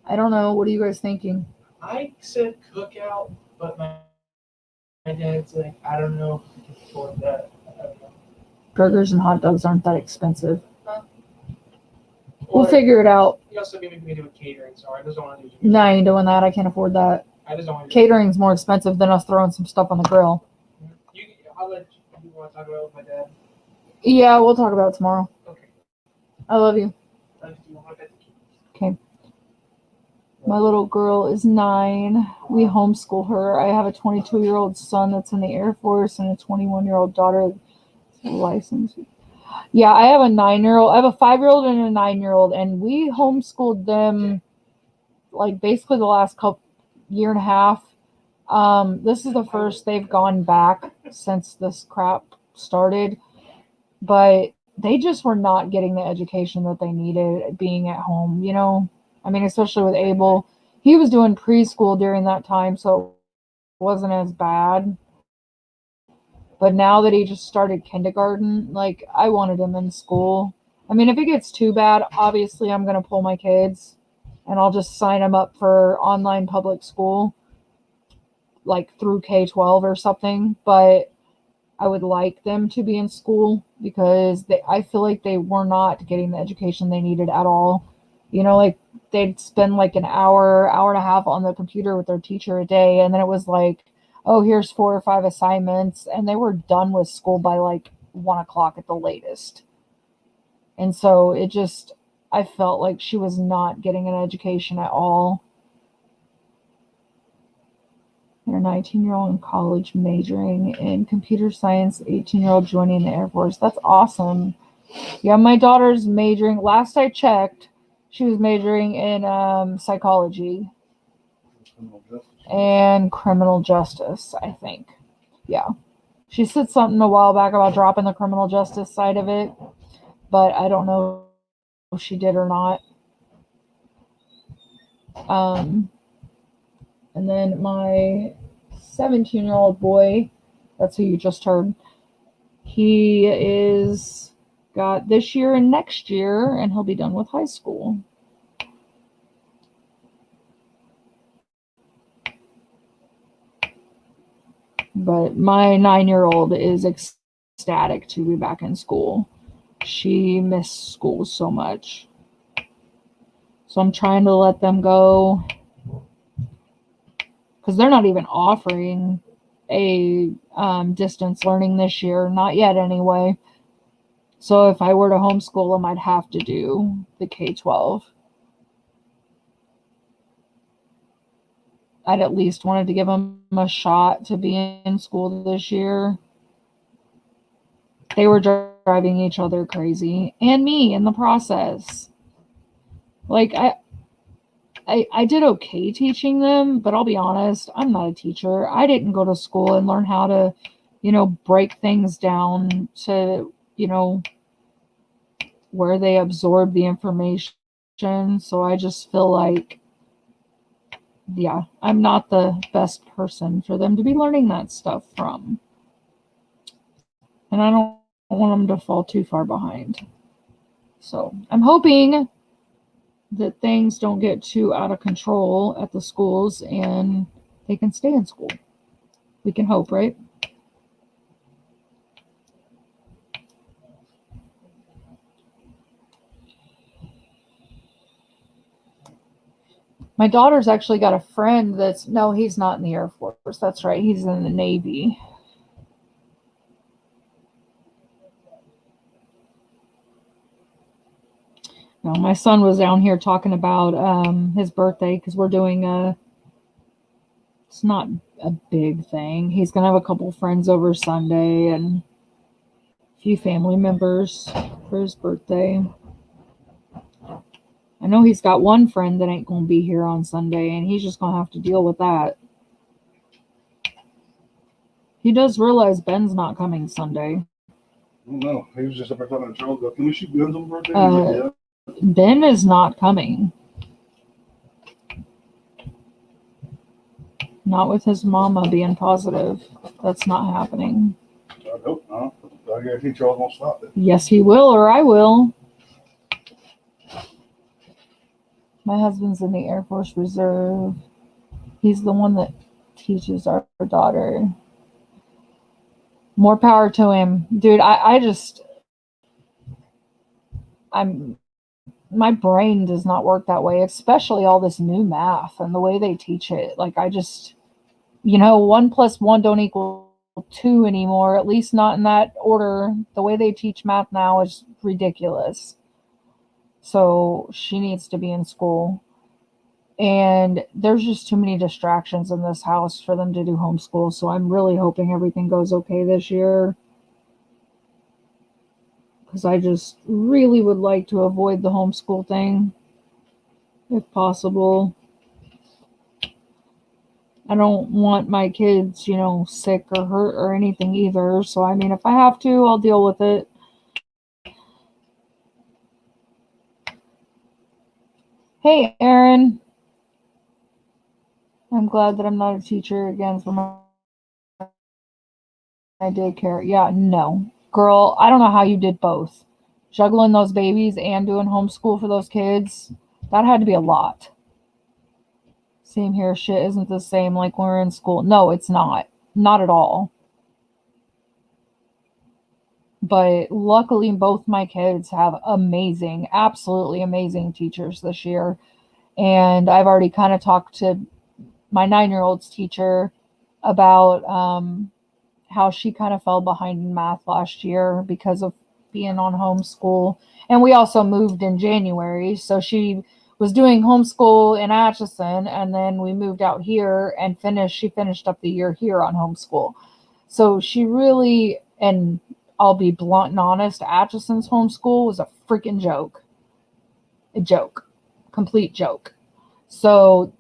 I don't know. What are you guys thinking? I said cookout, but my dad's like, I don't know if we can afford that. I don't know. Burgers and hot dogs aren't that expensive. We'll Or figure it out. he also maybe we can do a catering, so I just don't want to do No, I ain't doing that. I can't afford that. I just don't want to Catering's more expensive than us throwing some stuff on the grill. I'll let you want to talk about it with my dad. Yeah, we'll talk about it tomorrow. Okay. I love you. Okay. My little girl is 9. We homeschool her. I have a 22-year-old son that's in the Air Force and a 21-year-old daughter licensed. Yeah, I have a 9-year-old. I have a 5-year-old and a 9-year-old, and we homeschooled them like basically the last year and a half. This is the first they've gone back since this crap started, but they just were not getting the education that they needed being at home, I mean, especially with Abel. He was doing preschool during that time, so it wasn't as bad. But now that he just started kindergarten, like, I wanted him in school. I mean, if it gets too bad, obviously I'm going to pull my kids and I'll just sign them up for online public school, like through K-12 or something. But I would like them to be in school because I feel like they were not getting the education they needed at all. Like they'd spend like an hour and a half on the computer with their teacher a day. And then it was like, oh, here's 4 or 5 assignments. And they were done with school by like 1 o'clock at the latest. And so I felt like she was not getting an education at all. And a 19-year-old in college majoring in computer science, 18-year-old joining the Air Force. That's awesome. Yeah, my daughter's majoring. Last I checked, she was majoring in psychology and criminal justice, I think. Yeah. She said something a while back about dropping the criminal justice side of it, but I don't know if she did or not. And then my 17-year-old boy, that's who you just heard, He is got this year and next year, and he'll be done with high school. But my 9-year-old is ecstatic to be back in school. She missed school so much. So I'm trying to let them go because they're not even offering a distance learning this year. Not yet, anyway. So if I were to homeschool them, I'd have to do the K-12. I'd at least wanted to give them a shot to be in school this year. They were driving each other crazy, and me in the process. Like, I did okay teaching them, but I'll be honest, I'm not a teacher. I didn't go to school and learn how to, break things down to, where they absorb the information. So I just feel like, yeah, I'm not the best person for them to be learning that stuff from. And I don't want them to fall too far behind. So I'm hoping that things don't get too out of control at the schools and they can stay in school. We can hope, right? My daughter's actually got a friend no, he's not in the Air Force. That's right. He's in the Navy. No, my son was down here talking about his birthday because we're doing it's not a big thing. He's going to have a couple friends over Sunday and a few family members for his birthday. I know he's got one friend that ain't going to be here on Sunday, and he's just going to have to deal with that. He does realize Ben's not coming Sunday. No, he was just up there talking to Charles. Can we shoot guns on birthday? Like, yeah. Ben is not coming. Not with his mama being positive. That's not happening. I hope not. I guarantee Charles won't stop it. Yes, he will, or I will. My husband's in the Air Force Reserve. He's the one that teaches our daughter. More power to him. Dude, my brain does not work that way, especially all this new math and the way they teach it. Like, 1 + 1 don't equal 2 anymore, at least not in that order. The way they teach math now is ridiculous. So she needs to be in school. And there's just too many distractions in this house for them to do homeschool. So I'm really hoping everything goes okay this year. Because I just really would like to avoid the homeschool thing, if possible. I don't want my kids, sick or hurt or anything either. So, I mean, if I have to, I'll deal with it. Hey, Aaron. I'm glad that I'm not a teacher again for my daycare. Yeah, no. Girl, I don't know how you did both. Juggling those babies and doing homeschool for those kids. That had to be a lot. Same here. Shit isn't the same like when we're in school. No, it's not. Not at all. But luckily, both my kids have absolutely amazing teachers this year. And I've already kind of talked to my 9-year-old's teacher about how she kind of fell behind in math last year because of being on homeschool. And we also moved in January. So she was doing homeschool in Atchison, and then we moved out here and she finished up the year here on homeschool. So she really, and I'll be blunt and honest, Atchison's homeschool was a freaking joke. A joke. Complete joke. So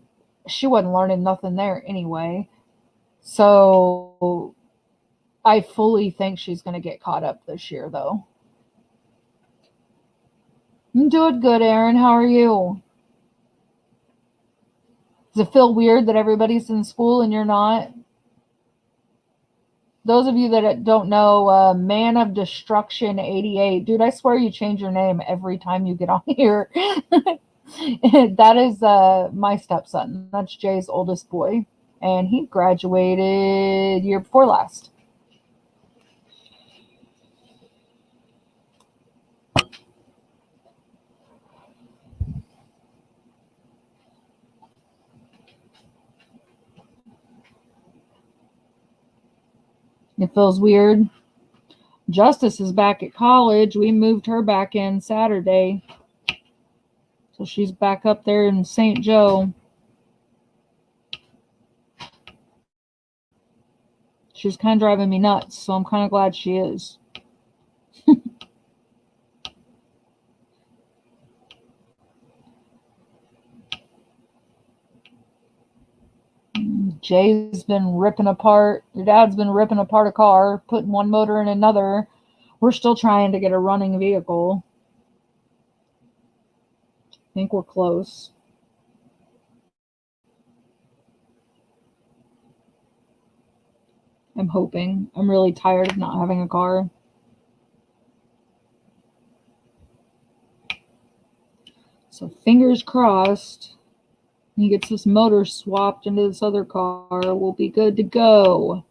she wasn't learning nothing there anyway. So I fully think she's going to get caught up this year, though. I'm doing good, Aaron. How are you? Does it feel weird that everybody's in school and you're not? those of you that don't know, Man of Destruction 88, dude, I swear you change your name every time you get on here. That is my stepson. That's Jay's oldest boy, and he graduated year before last. It feels weird. Justice is back at college. We moved her back in Saturday. So she's back up there in St. Joe. She's kind of driving me nuts, so I'm kind of glad she is. Jay's been ripping apart. Your dad's been ripping apart a car, putting one motor in another. We're still trying to get a running vehicle. I think we're close. I'm hoping. I'm really tired of not having a car. So fingers crossed. He gets this motor swapped into this other car. We'll be good to go.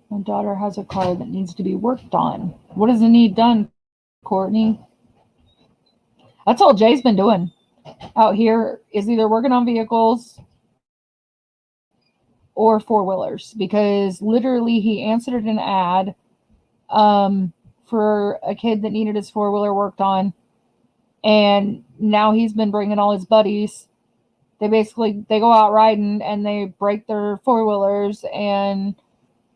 My daughter has a car that needs to be worked on. What does it need done, Courtney? That's all Jay's been doing out here, is either working on vehicles or four-wheelers, because literally he answered an ad for a kid that needed his four-wheeler worked on, and now he's been bringing all his buddies. They go out riding and they break their four-wheelers and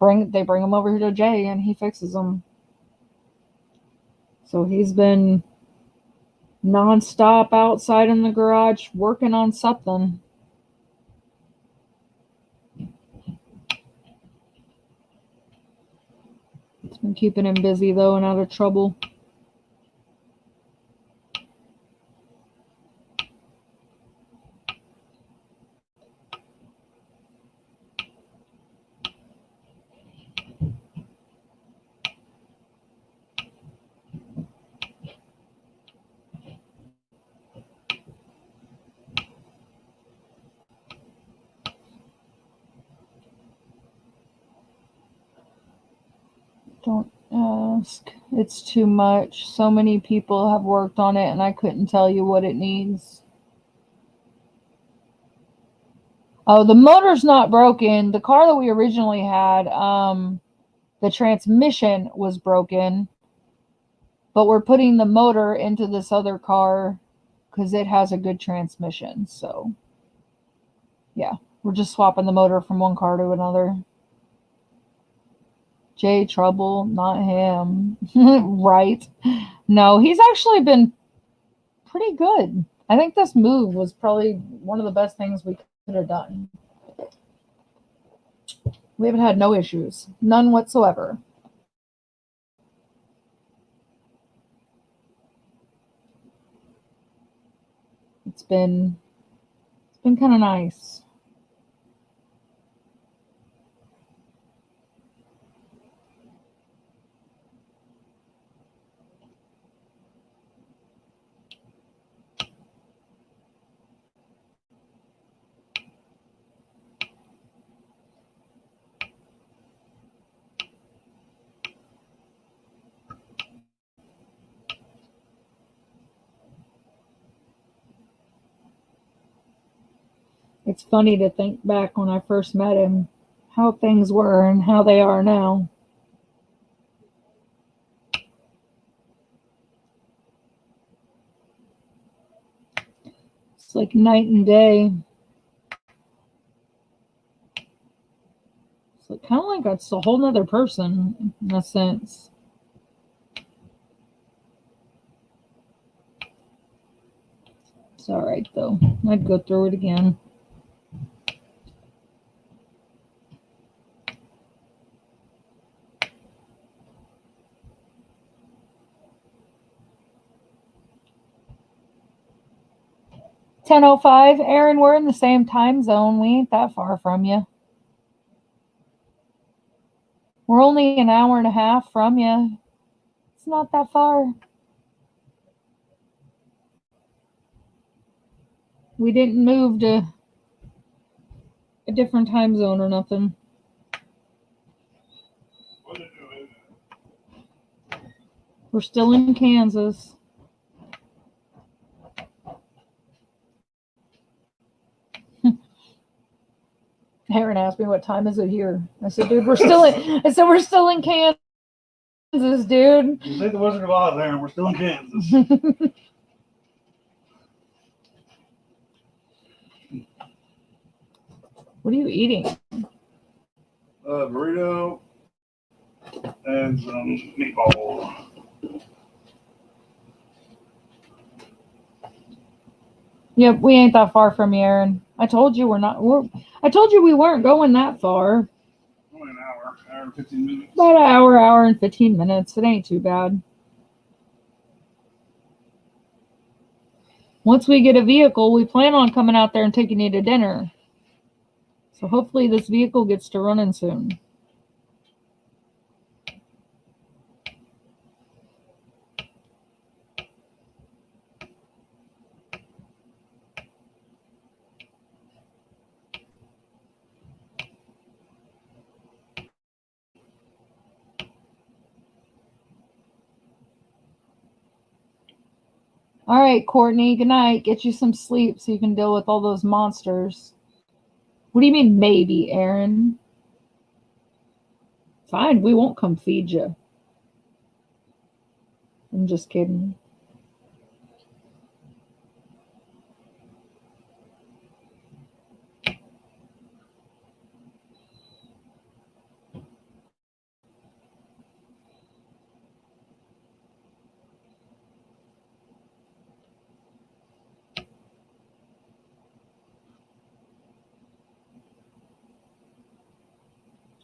bring them over here to Jay, and he fixes them. So he's been nonstop outside in the garage working on something. It's been keeping him busy though and out of trouble. Don't ask. It's too much. So many people have worked on it and I couldn't tell you what it needs. Oh, the motor's not broken. The car that we originally had, the transmission was broken. But we're putting the motor into this other car because it has a good transmission. So, yeah, we're just swapping the motor from one car to another. Jay Trouble, not him. Right. No, he's actually been pretty good. I think this move was probably one of the best things we could have done. We haven't had no issues. None whatsoever. It's been kind of nice. It's funny to think back when I first met him, how things were and how they are now. It's like night and day. It's like, kind of like it's a whole nother person in a sense. It's all right though. I'd go through it again. 10:05. Aaron, we're in the same time zone. We ain't that far from you. We're only an hour and a half from you. It's not that far. We didn't move to a different time zone or nothing. We're still in Kansas. Aaron asked me what time is it here. I said, dude, we're still in Kansas, dude. You say the Wizard of Oz, Aaron. We're still in Kansas. What are you eating? Burrito and some meatballs. Yep, we ain't that far from you, Aaron. I told you I told you we weren't going that far. Only an hour and 15 minutes. About an hour and 15 minutes. It ain't too bad. Once we get a vehicle, we plan on coming out there and taking you to dinner. So hopefully this vehicle gets to running soon. All right, Courtney, good night. Get you some sleep so you can deal with all those monsters. What do you mean, maybe, Aaron? Fine, we won't come feed you. I'm just kidding.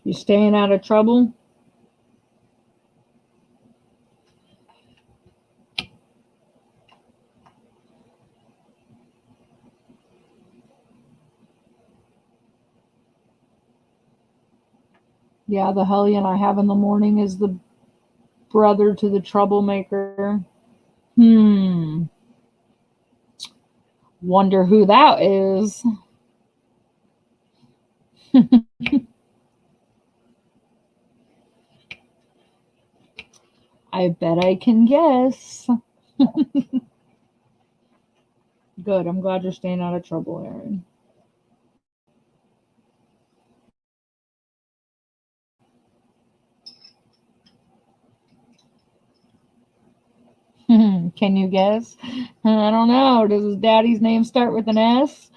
You staying out of trouble? Yeah, the hellion I have in the morning is the brother to the troublemaker. Wonder who that is. I bet I can guess. Good. I'm glad you're staying out of trouble, Aaron. Can you guess? I don't know. Does his daddy's name start with an S?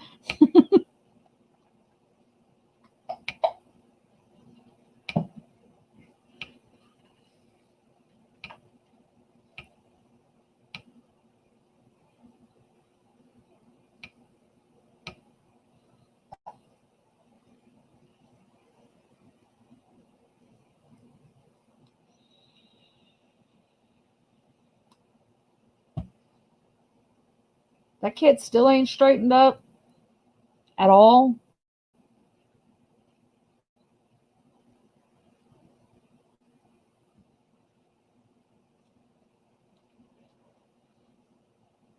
That kid still ain't straightened up at all.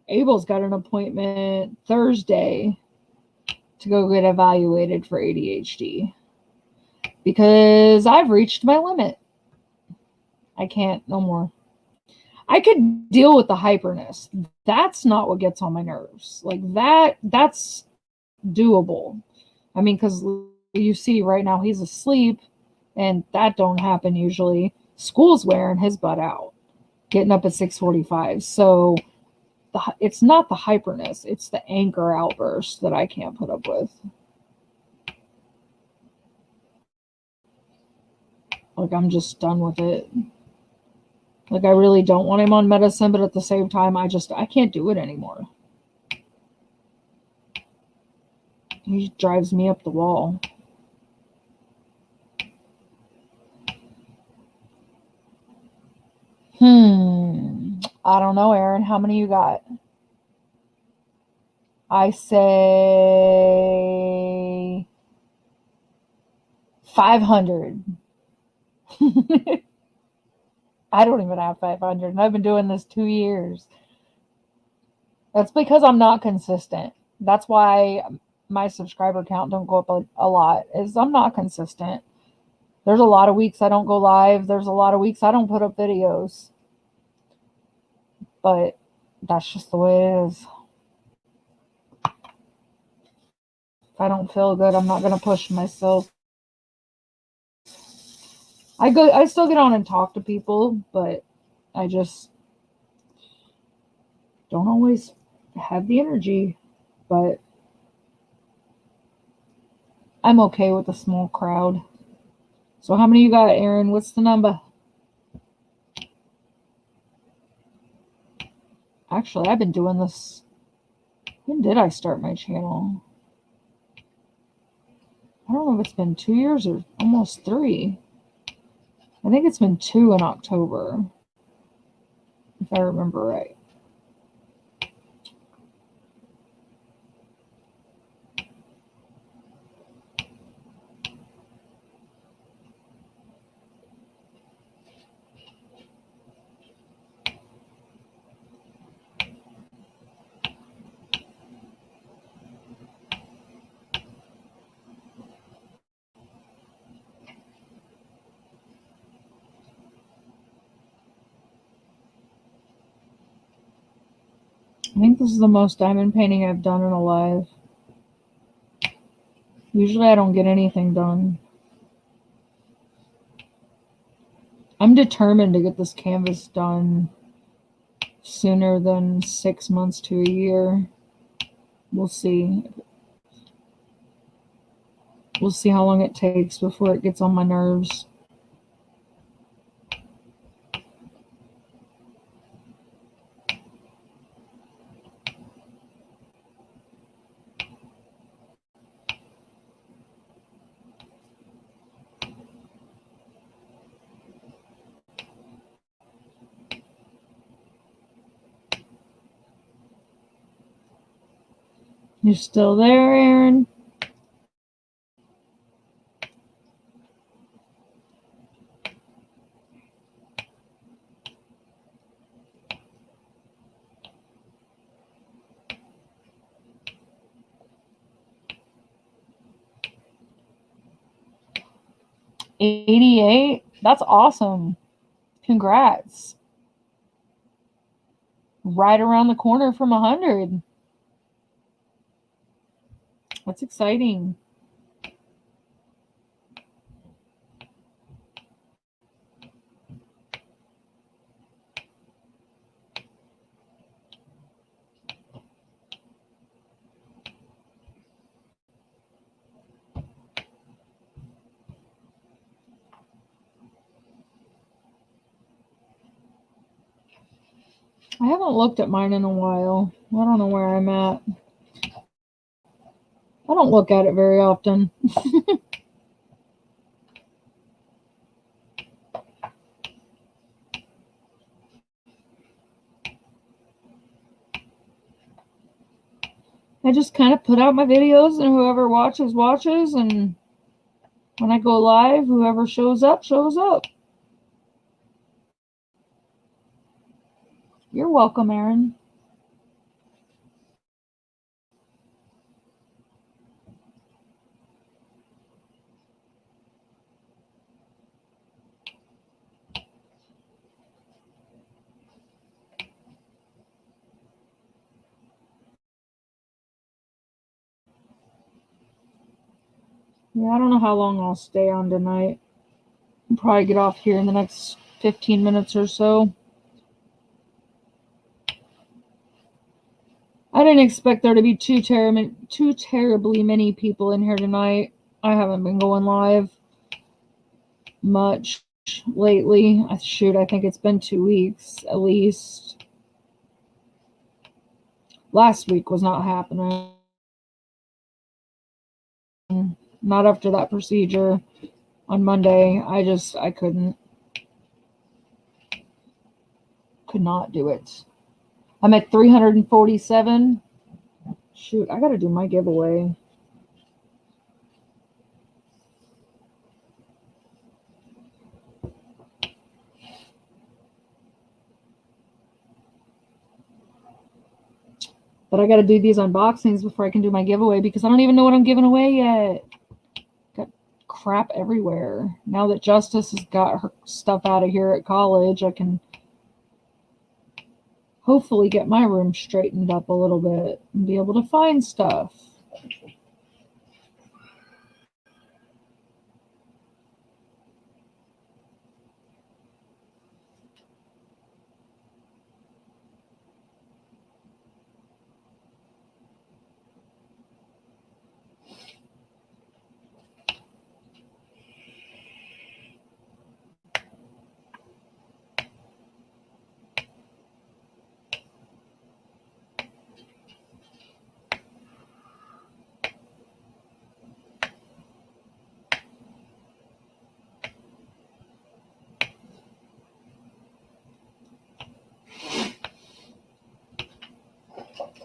Abel's got an appointment Thursday to go get evaluated for ADHD because I've reached my limit. I can't no more. I could deal with the hyperness. That's not what gets on my nerves. Like that's doable. I mean, because you see right now he's asleep, and that don't happen usually. School's wearing his butt out, getting up at 6:45. So it's not the hyperness; it's the anger outburst that I can't put up with. Like I'm just done with it. Like I really don't want him on medicine, but at the same time, I can't do it anymore. He drives me up the wall. I don't know, Aaron. How many you got? I say 500. I don't even have 500, and I've been doing this 2 years. That's because I'm not consistent. That's why my subscriber count don't go up a lot, is I'm not consistent. There's a lot of weeks I don't go live. There's a lot of weeks I don't put up videos. But that's just the way it is. If I don't feel good, I'm not going to push myself. I still get on and talk to people, but I just don't always have the energy. But I'm okay with a small crowd. So how many you got, Aaron? What's the number? Actually, I've been doing this. When did I start my channel? I don't know if it's been 2 years or almost 3. I think it's been 2 in October, if I remember right. I think this is the most diamond painting I've done in a live. Usually I don't get anything done. I'm determined to get this canvas done sooner than 6 months to a year. We'll see. We'll see how long it takes before it gets on my nerves. You still there, Aaron? $88? That's awesome. Congrats. Right around the corner from 100. That's exciting. I haven't looked at mine in a while. I don't know where I'm at. I don't look at it very often. I just kind of put out my videos, and whoever watches, watches, and when I go live, whoever shows up, shows up. You're welcome, Aaron. Yeah, I don't know how long I'll stay on tonight. I'll probably get off here in the next 15 minutes or so. I didn't expect there to be too terribly many people in here tonight. I haven't been going live much lately. Shoot, I think it's been 2 weeks at least. Last week was not happening. Not after that procedure on Monday. I could not do it. I'm at 347. Shoot, I gotta do my giveaway. But I gotta do these unboxings before I can do my giveaway because I don't even know what I'm giving away yet. Got crap everywhere. Now that Justice has got her stuff out of here at college, I can hopefully get my room straightened up a little bit and be able to find stuff.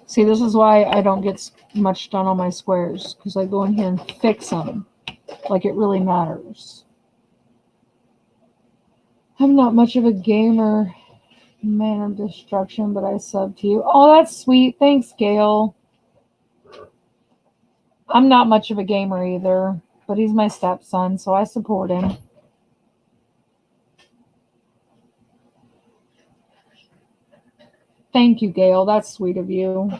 See, this is why I don't get much done on my squares, because I go in here and fix them like it really matters. I'm not much of a gamer, man of destruction, but I sub to you. Oh, that's sweet. Thanks, Gail. I'm not much of a gamer either, but he's my stepson, so I support him. Thank you, Gail. That's sweet of you.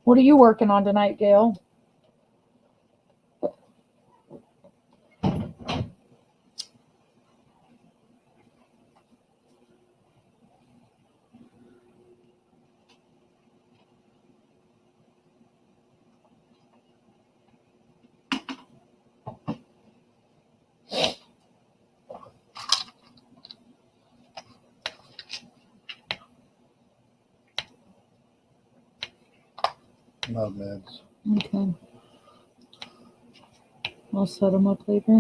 What are you working on tonight, Gail? No meds. Okay. I'll set them up later.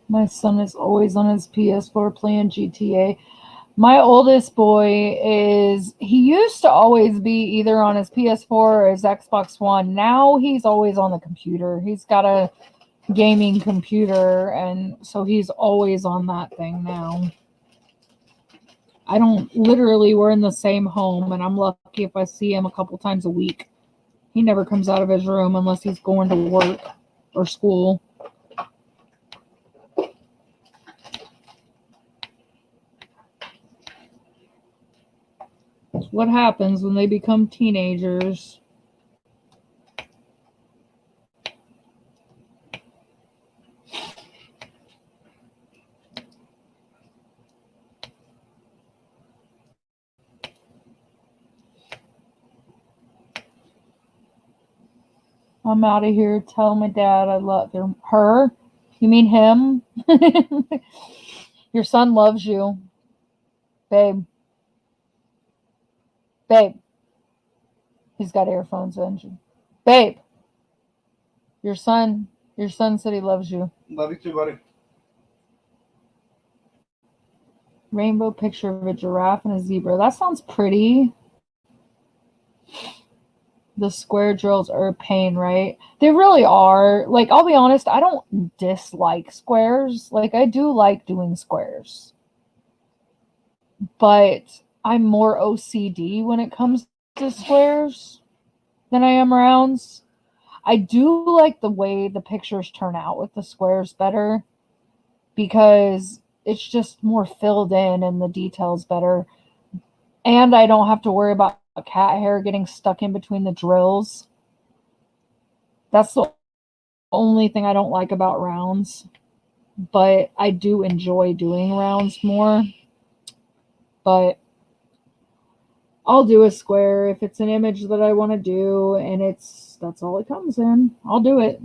My son is always on his PS4 playing GTA. My oldest boy he used to always be either on his PS4 or his Xbox One. Now he's always on the computer. He's got a gaming computer, and so he's always on that thing now. We're in the same home, and I'm lucky if I see him a couple times a week. He never comes out of his room unless he's going to work or school. It's what happens when they become teenagers. I'm out of here. Tell my dad I love him. Her? You mean him? Your son loves you. Babe. Babe. He's got earphones in. Babe. Your son said he loves you. Love you too, buddy. Rainbow picture of a giraffe and a zebra. That sounds pretty. The square drills are a pain, right? They really are. Like, I'll be honest, I don't dislike squares. Like, I do like doing squares. But I'm more OCD when it comes to squares than I am rounds. I do like the way the pictures turn out with the squares better because it's just more filled in and the details better. And I don't have to worry about cat hair getting stuck in between the drills. That's the only thing I don't like about rounds. But I do enjoy doing rounds more. But I'll do a square if it's an image that I want to do and that's all it comes in. I'll do it.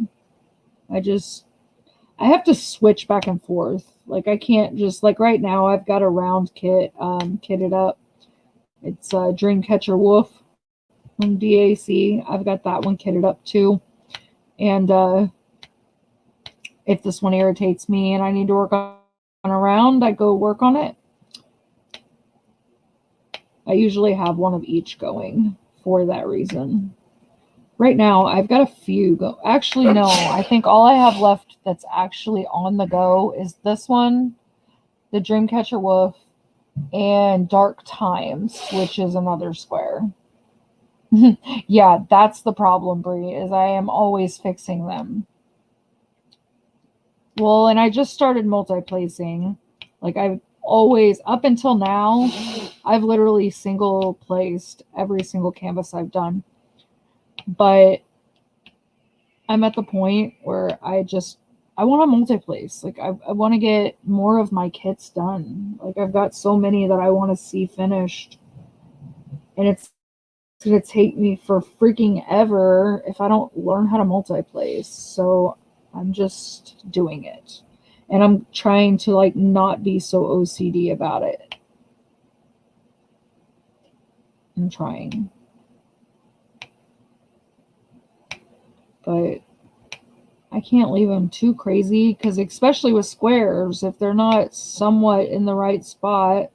I have to switch back and forth. Like I can't just like right now I've got a round kit kitted up. It's a Dreamcatcher Wolf from DAC. I've got that one kitted up too. And if this one irritates me and I need to work on a round, I go work on it. I usually have one of each going for that reason. Right now, I've got a few go. Actually, no, I think all I have left that's actually on the go is this one, the Dreamcatcher Wolf, and Dark Times, which is another square. Yeah, that's the problem, Brie, is I am always fixing them. Well, and I just started multi-placing. Like I've always, up until now, I've literally single placed every single canvas I've done. But I'm at the point where I want to multi-place. Like I want to get more of my kits done. Like I've got so many that I want to see finished. And it's going to take me for freaking ever if I don't learn how to multi-place. So I'm just doing it. And I'm trying to like not be so OCD about it. I'm trying. But I can't leave them too crazy because especially with squares, if they're not somewhat in the right spot,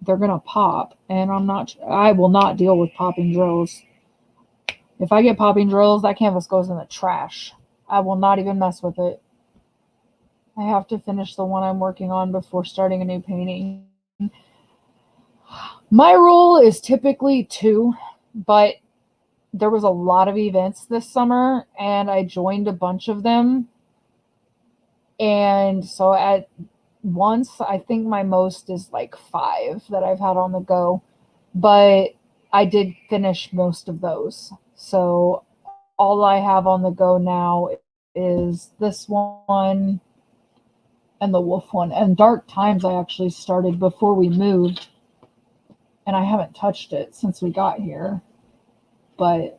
they're going to pop. And I will not deal with popping drills. If I get popping drills, that canvas goes in the trash. I will not even mess with it. I have to finish the one I'm working on before starting a new painting. My rule is typically 2, but there was a lot of events this summer and I joined a bunch of them. And so at once, I think my most is like 5 that I've had on the go, but I did finish most of those. So all I have on the go now is this one and the wolf one. And Dark Times I actually started before we moved, and I haven't touched it since we got here. But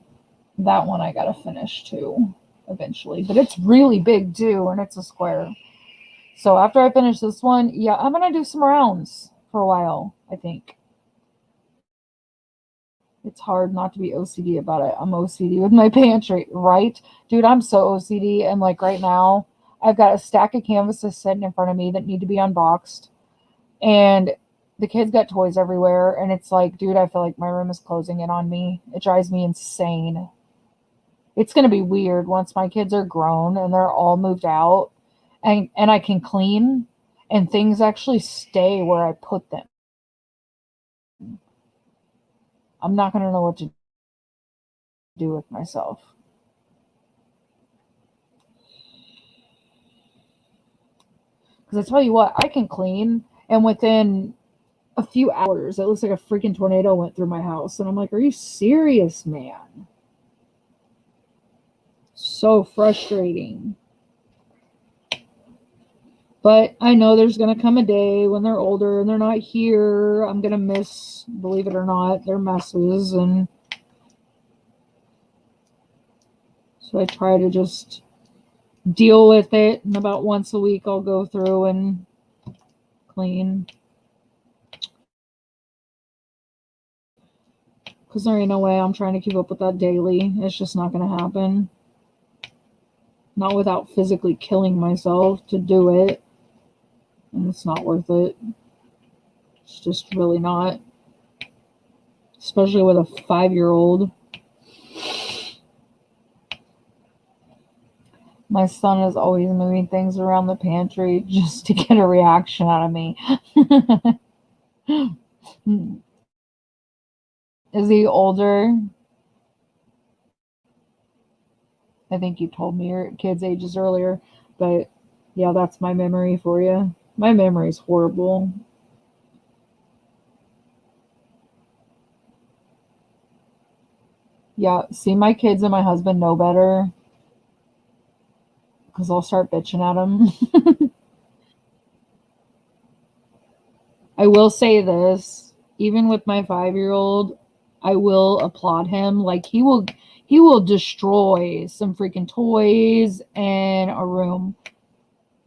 that one I gotta finish too eventually. But it's really big too, and it's a square. So after I finish this one, yeah, I'm gonna do some rounds for a while, I think. It's hard not to be OCD about it. I'm OCD with my pantry, right? Dude, I'm so OCD. And like right now, I've got a stack of canvases sitting in front of me that need to be unboxed. And the kids got toys everywhere. And it's like, dude, I feel like my room is closing in on me. It drives me insane. It's going to be weird once my kids are grown and they're all moved out and I can clean and things actually stay where I put them. I'm not going to know what to do with myself. Because I tell you what, I can clean, and within a few hours, it looks like a freaking tornado went through my house. And I'm like, are you serious, man? So frustrating. But I know there's going to come a day when they're older and they're not here. I'm going to miss, believe it or not, their messes. And so I try to just deal with it. And about once a week, I'll go through and clean. Because there ain't no way I'm trying to keep up with that daily. It's just not going to happen. Not without physically killing myself to do it. And it's not worth it. It's just really not. Especially with a 5-year-old. My son is always moving things around the pantry just to get a reaction out of me. Is he older? I think you told me your kids' ages earlier, but yeah, that's my memory for you. My memory's horrible. Yeah, see, my kids and my husband know better because I'll start bitching at them. I will say this, even with my 5-year-old, I will applaud him. Like he will destroy some freaking toys and a room.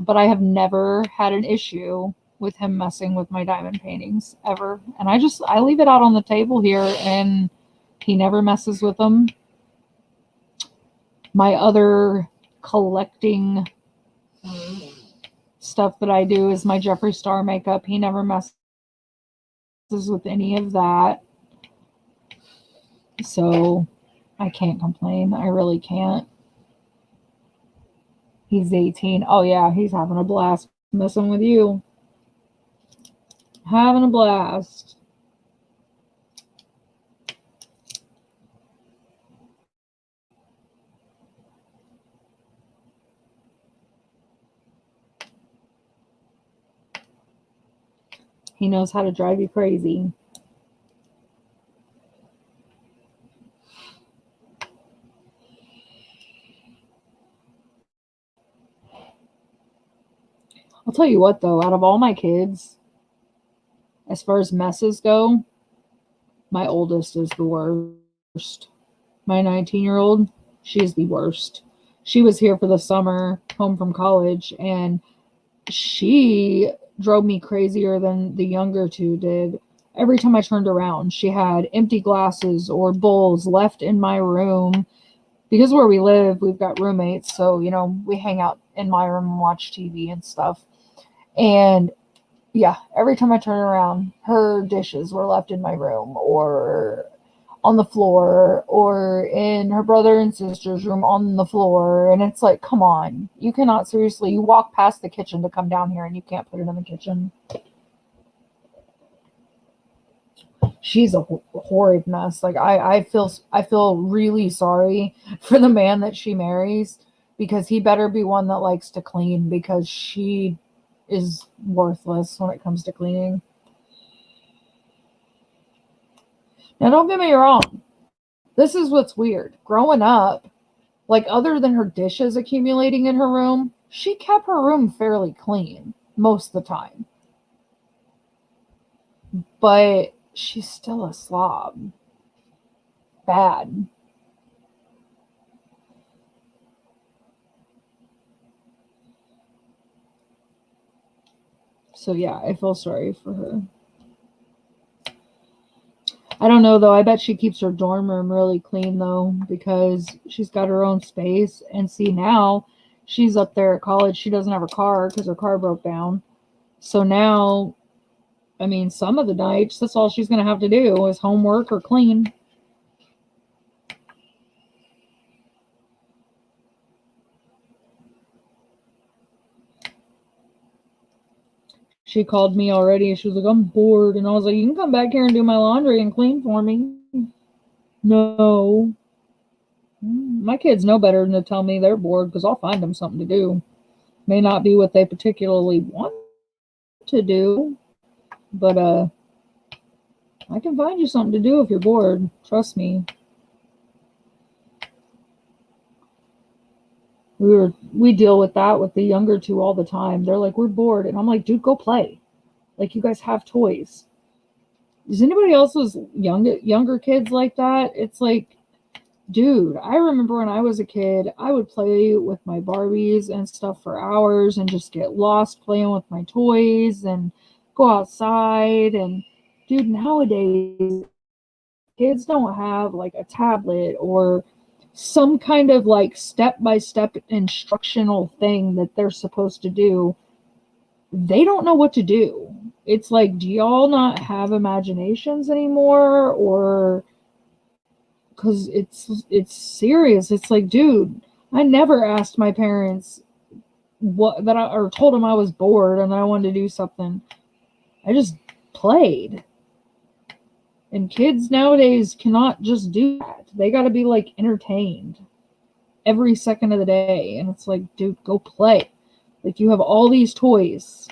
But I have never had an issue with him messing with my diamond paintings ever. And I leave it out on the table here and he never messes with them. My other collecting stuff that I do is my Jeffree Star makeup. He never messes with any of that. So I can't complain. I really can't. He's 18. Oh yeah, he's having a blast messing with you. Having a blast. He knows how to drive you crazy. I'll tell you what though, out of all my kids, as far as messes go, my oldest is the worst. My 19-year-old, she's the worst. She was here for the summer, home from college, and she drove me crazier than the younger two did. Every time I turned around, she had empty glasses or bowls left in my room. Because where we live, we've got roommates, so we hang out in my room and watch TV and stuff. And yeah, every time I turn around, her dishes were left in my room or on the floor or in her brother and sister's room on the floor. And it's like, come on, you cannot seriously, you walk past the kitchen to come down here and you can't put it in the kitchen. She's a horrid mess. Like I feel really sorry for the man that she marries, because he better be one that likes to clean, because she is worthless when it comes to cleaning. Now don't get me wrong. This is what's weird. Growing up, like other than her dishes accumulating in her room, she kept her room fairly clean most of the time. But she's still a slob. Bad. So yeah, I feel sorry for her. I don't know though. I bet she keeps her dorm room really clean though, because she's got her own space. And see, now she's up there at college. She doesn't have a car because her car broke down. So now, I mean, some of the nights, that's all she's going to have to do is homework or clean. She called me already. She was like, I'm bored. And I was like, you can come back here and do my laundry and clean for me. No. My kids know better than to tell me they're bored, because I'll find them something to do. May not be what they particularly want to do, but I can find you something to do if you're bored. Trust me. We deal with that with the younger two all the time. They're like, we're bored. And I'm like, dude, go play. Like, you guys have toys. Is anybody else's younger kids like that? It's like, dude, I remember when I was a kid, I would play with my Barbies and stuff for hours and just get lost playing with my toys and go outside. And dude, nowadays, kids don't have like a tablet or some kind of like step-by-step instructional thing that they're supposed to do. They don't know what to do. It's like, do y'all not have imaginations anymore? Or because it's serious. It's like, dude, I never asked my parents or told them I was bored and that I wanted to do something. I just played. And kids nowadays cannot just do that. They got to be like entertained every second of the day. And it's like, dude, go play. Like, you have all these toys.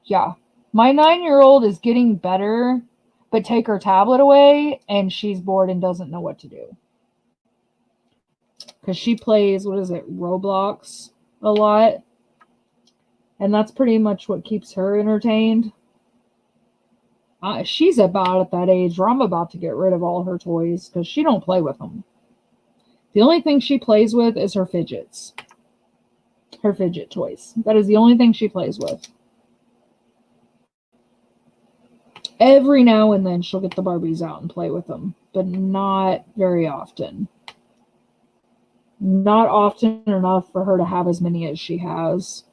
Yeah. My 9-year-old is getting better, but take her tablet away and she's bored and doesn't know what to do. Because she plays, what is it, Roblox a lot. And that's pretty much what keeps her entertained. She's about at that age where I'm about to get rid of all her toys because she don't play with them. The only thing she plays with is her fidgets. Her fidget toys. That is the only thing she plays with. Every now and then she'll get the Barbies out and play with them, but not very often. Not often enough for her to have as many as she has.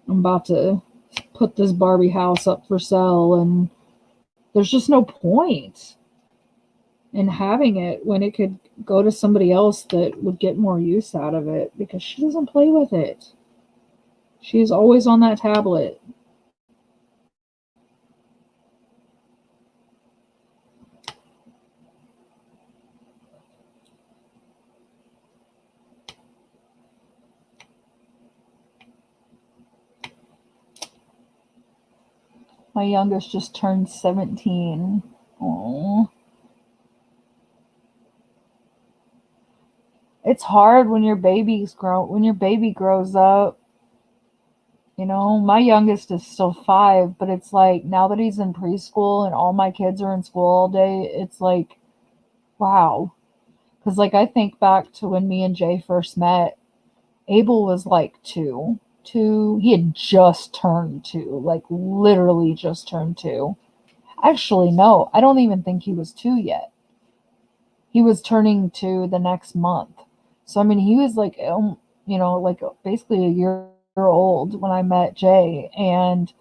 I'm about to put this Barbie house up for sale, and there's just no point in having it when it could go to somebody else that would get more use out of it because she doesn't play with it. She's always on that tablet. My youngest just turned 17. Oh, it's hard when your baby grows up. You know, my youngest is still 5, but it's like now that he's in preschool and all my kids are in school all day, it's like, wow. Because like I think back to when me and Jay first met, Abel was like 2. He had just turned 2, like literally just turned 2. Actually, no, I don't even think he was 2 yet. He was turning 2 the next month. So, I mean, he was like, like basically a year old when I met Jay. And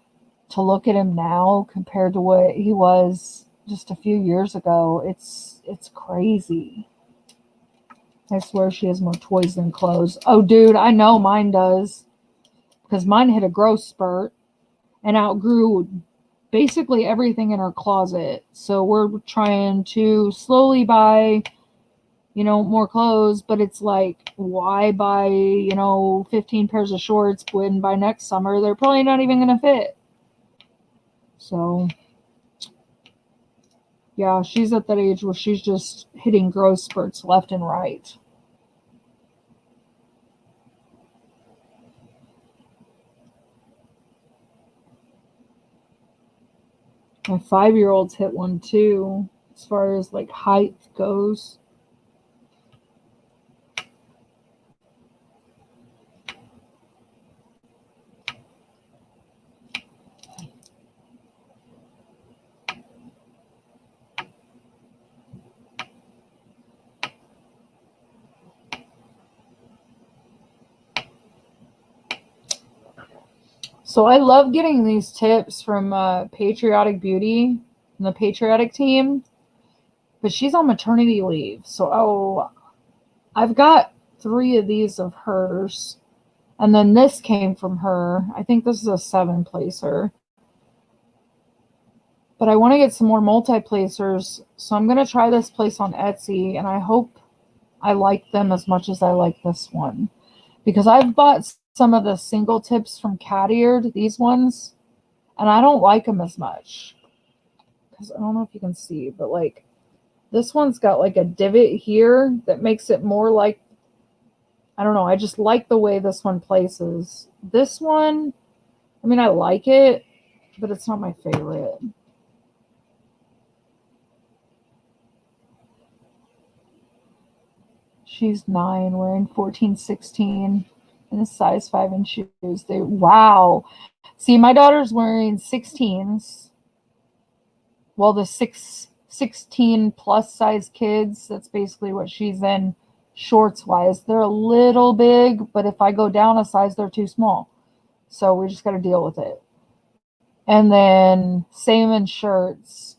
to look at him now compared to what he was just a few years ago, it's crazy. I swear she has more toys than clothes. Oh, dude, I know mine does. Because mine hit a growth spurt and outgrew basically everything in her closet. So we're trying to slowly buy, more clothes. But it's like, why buy, 15 pairs of shorts when by next summer they're probably not even going to fit? So, yeah, she's at that age where she's just hitting growth spurts left and right. My 5-year-old's hit one too, as far as like height goes. So I love getting these tips from Patriotic Beauty and the Patriotic team, but she's on maternity leave. So I've got 3 of these of hers, and then this came from her. I think this is a 7-placer. But I want to get some more multi-placers, so I'm going to try this place on Etsy, and I hope I like them as much as I like this one. Because I've bought some of the single tips from Cat Eared, these ones, and I don't like them as much. Because I don't know if you can see, but like this one's got like a divot here that makes it more like, I don't know, I just like the way this one places. This one, I mean, I like it, but it's not my favorite. She's 9, wearing 14-16 in a size 5 in shoes. Wow. See, my daughter's wearing 16s. Well, the 16 plus size kids, that's basically what she's in shorts wise. They're a little big, but if I go down a size, they're too small. So we just got to deal with it. And then same in shirts.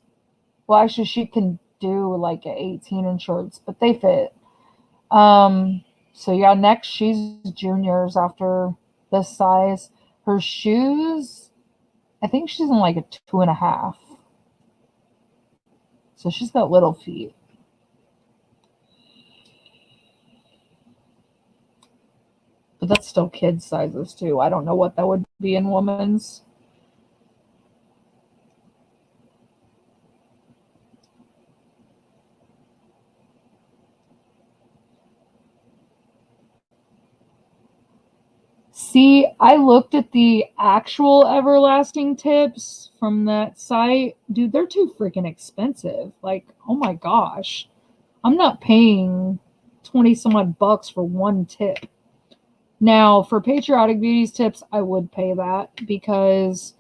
Well, actually, she can do like an 18 in shorts, but they fit. So yeah, next she's juniors after this size. Her shoes, I think she's in like a 2.5. So she's got little feet. But that's still kid sizes too. I don't know what that would be in women's. See, I looked at the actual everlasting tips from that site. Dude, they're too freaking expensive. Like, oh my gosh. I'm not paying 20 some odd bucks for one tip. Now, for Patriotic Beauties tips, I would pay that because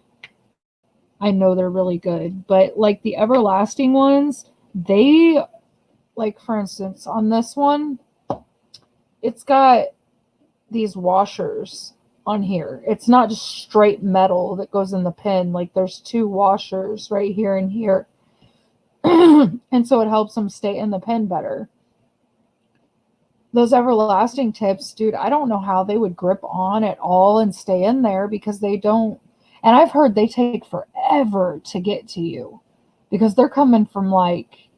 I know they're really good. But like the everlasting ones, they, like for instance, on this one, it's got these washers on here. It's not just straight metal that goes in the pen. Like there's two washers right here and here. And so it helps them stay in the pen better. Those everlasting tips, dude, I don't know how they would grip on at all and stay in there because they don't. And I've heard they take forever to get to you because they're coming from like,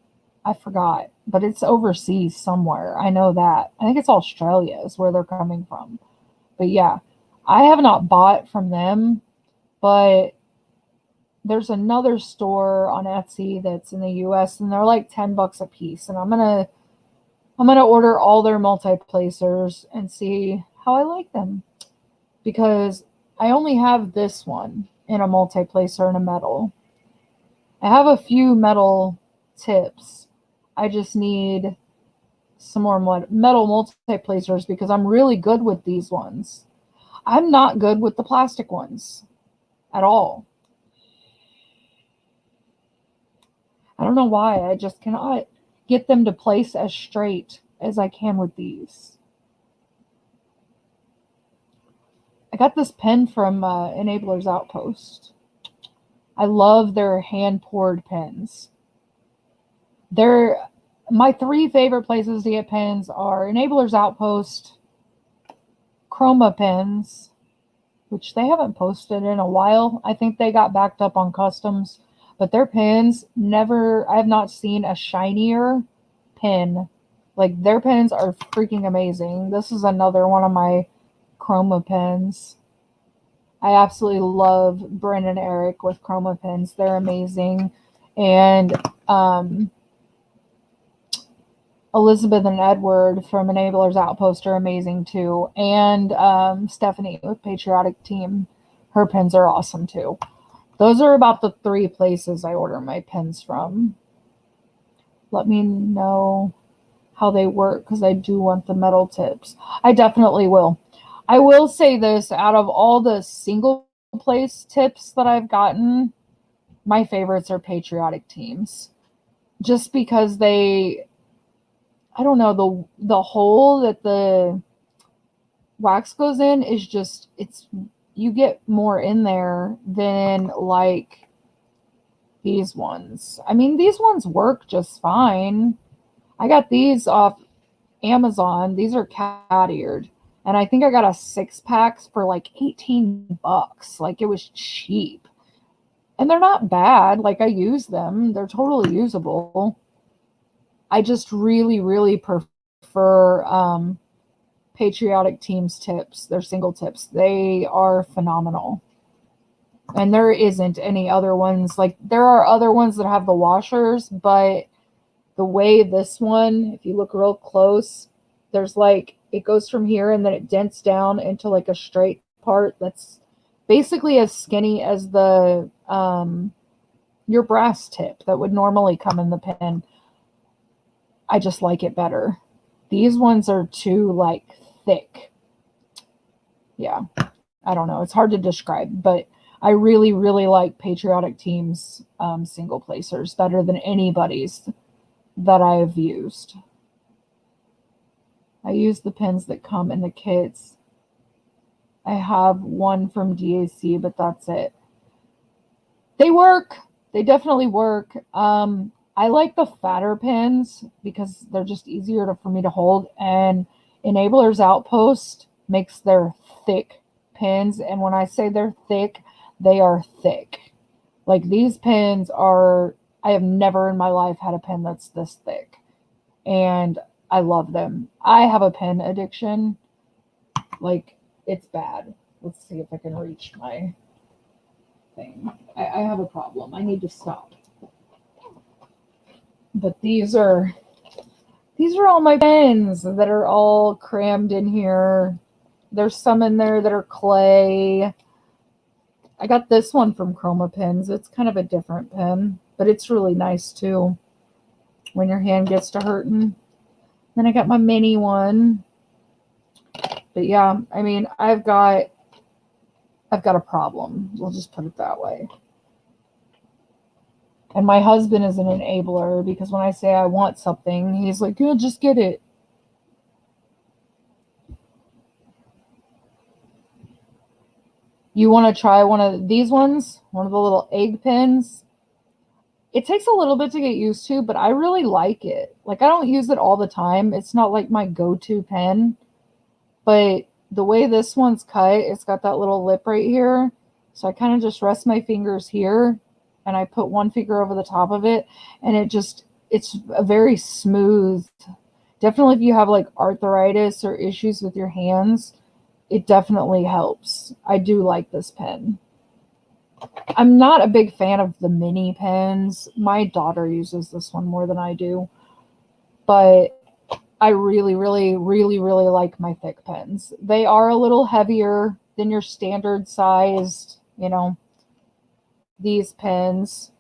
I forgot, but it's overseas somewhere. I know that. I think it's Australia is where they're coming from. But yeah, I have not bought from them, but there's another store on Etsy that's in the US and they're like $10 a piece. And I'm gonna order all their multi-placers and see how I like them. Because I only have this one in a multi-placer and a metal. I have a few metal tips. I just need some more metal multi-placers because I'm really good with these ones. I'm not good with the plastic ones at all. I don't know why. I just cannot get them to place as straight as I can with these. I got this pen from Enabler's Outpost. I love their hand-poured pens. My three favorite places to get pens are Enabler's Outpost, Chroma pens, which they haven't posted in a while. I think they got backed up on customs, but their pens I have not seen a shinier pen. Like their pens are freaking amazing. This is another one of my Chroma pens. I absolutely love Bryn and Eric with Chroma pens. They're amazing. And Elizabeth and Edward from Enabler's Outpost are amazing too. And Stephanie with Patriotic Team, her pens are awesome too. Those are about the three places I order my pens from. Let me know how they work because I do want the metal tips. I definitely will. I will say this, out of all the single place tips that I've gotten, my favorites are Patriotic Teams. Just because I don't know, the hole that the wax goes in is just, you get more in there than like these ones. I mean, these ones work just fine. I got these off Amazon. These are cat-eared. And I think I got a 6-pack for like $18. Like it was cheap. And they're not bad. Like I use them. They're totally usable. I just really, really prefer Patriotic Teams tips. They're single tips. They are phenomenal. And there isn't any other ones. Like there are other ones that have the washers, but the way this one, if you look real close, there's like, it goes from here and then it dents down into like a straight part that's basically as skinny as the your brass tip that would normally come in the pen. I just like it better. These ones are too like thick. Yeah, I don't know. It's hard to describe, but I really, really like Patriotic Team's single placers better than anybody's that I've used. I use the pens that come in the kits. I have one from DAC, but that's it. They work. They definitely work. I like the fatter pens because they're just easier for me to hold. And Enabler's Outpost makes their thick pens. And when I say they're thick, they are thick. Like these pens are, I have never in my life had a pen that's this thick. And I love them. I have a pen addiction. Like It's bad. Let's see if I can reach my thing. I have a problem. I need to stop. But these are all my pens that are all crammed in here. There's some in there that are clay. I got this one from Chroma Pens. It's kind of a different pen, but it's really nice too when your hand gets to hurting. Then I got my mini one. But yeah, I mean, I've got a problem. We'll just put it that way. And my husband is an enabler because when I say I want something, he's like, "Yeah, just get it." You want to try one of these ones? One of the little egg pens? It takes a little bit to get used to, but I really like it. Like, I don't use it all the time. It's not like my go-to pen. But the way this one's cut, it's got that little lip right here. So I kind of just rest my fingers here and I put one finger over the top of it. And it's a very smooth. Definitely if you have like arthritis or issues with your hands, it definitely helps. I do like this pen. I'm not a big fan of the mini pens. My daughter uses this one more than I do. But I really, really, really, really like my thick pens. They are a little heavier than your standard sized, these pens.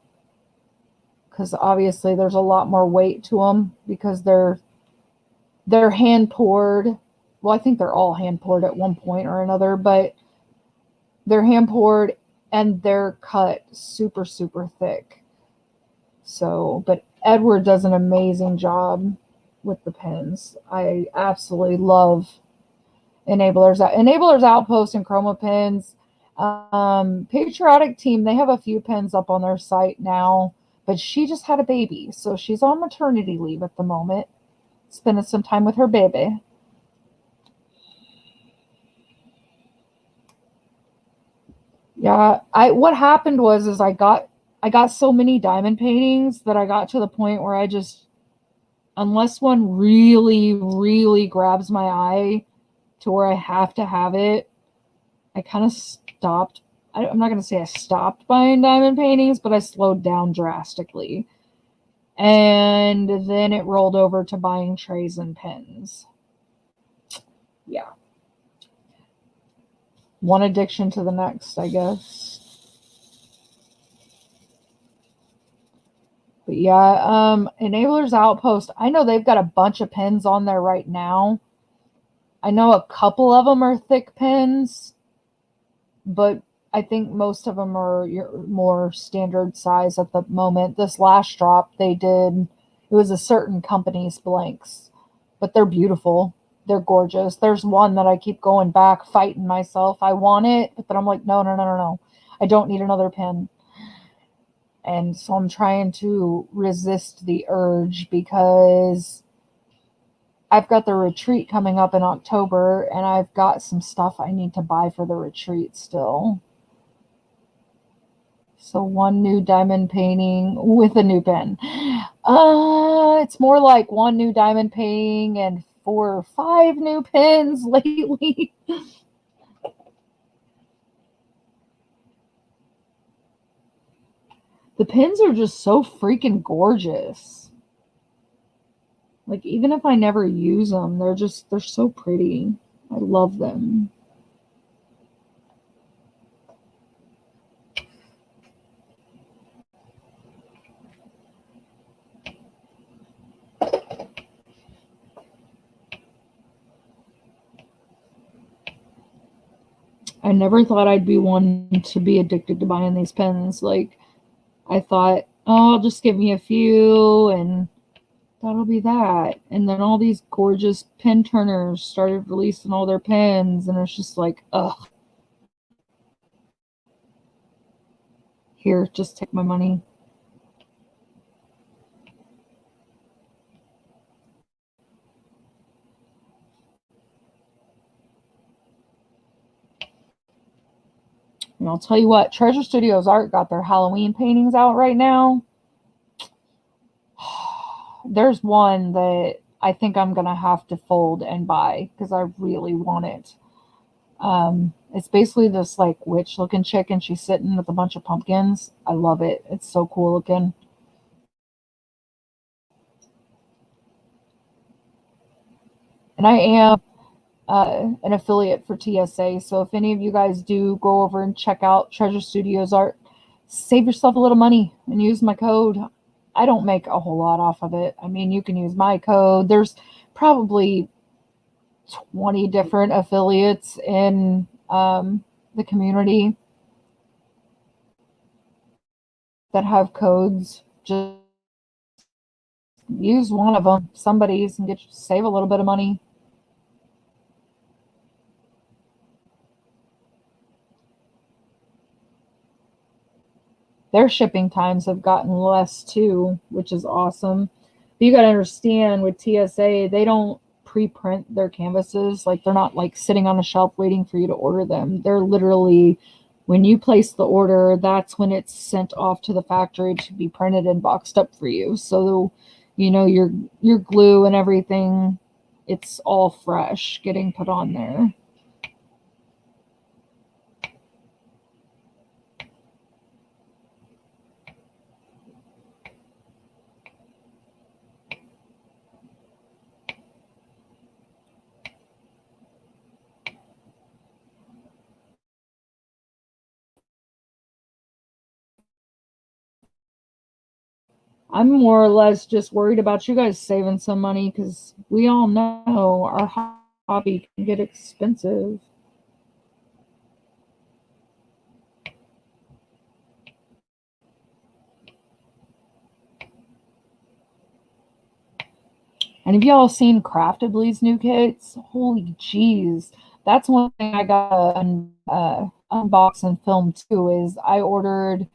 Because obviously there's a lot more weight to them because they're hand poured. Well, I think they're all hand poured at one point or another, but they're hand poured and they're cut super, super thick. So, but Edward does an amazing job with the pens. I absolutely love Enablers Outpost and Chroma Pens. Patriotic Team, they have a few pens up on their site now, but she just had a baby, so she's on maternity leave at the moment, spending some time with her baby. Yeah, what happened was I got so many diamond paintings that I got to the point where I just, unless one really, really grabs my eye to where I have to have it, I kind of stopped. I'm not going to say I stopped buying diamond paintings, but I slowed down drastically. And then it rolled over to buying trays and pens. Yeah. One addiction to the next, I guess. But yeah, Enablers Outpost. I know they've got a bunch of pens on there right now. I know a couple of them are thick pens, but I think most of them are your more standard size at the moment. This last drop they did, it was a certain company's blanks, but they're beautiful. They're gorgeous. There's one that I keep going back, fighting myself. I want it, but then I'm like, no. I don't need another pen. And so I'm trying to resist the urge because I've got the retreat coming up in October and I've got some stuff I need to buy for the retreat still. So one new diamond painting with a new pen. It's more like one new diamond painting and 4 or 5 new pens lately. The pens are just so freaking gorgeous. Like, even if I never use them, they're so pretty. I love them. I never thought I'd be one to be addicted to buying these pens. Like, I thought, oh, just give me a few and that'll be that. And then all these gorgeous pen turners started releasing all their pens, and it's just like, ugh. Here, just take my money. And I'll tell you what, Treasure Studios Art got their Halloween paintings out right now. There's one that I think I'm going to have to fold and buy because I really want it. It's basically this like witch looking chick, and she's sitting with a bunch of pumpkins. I love it. It's so cool looking. And I am an affiliate for TSA. So if any of you guys do go over and check out Treasure Studios art, save yourself a little money and use my code. I don't make a whole lot off of it. I mean, you can use my code. There's probably 20 different affiliates in the community that have codes. Just use one of them, somebody's, and save a little bit of money. Their shipping times have gotten less too, which is awesome. But you got to understand with TSA, they don't pre-print their canvases. Like they're not like sitting on a shelf waiting for you to order them. They're literally, when you place the order, that's when it's sent off to the factory to be printed and boxed up for you. So, you know, your glue and everything, it's all fresh getting put on there. I'm more or less just worried about you guys saving some money because we all know our hobby can get expensive. And have y'all seen Craftably's new kits? Holy jeez. That's one thing I got to unbox and film too, is I ordered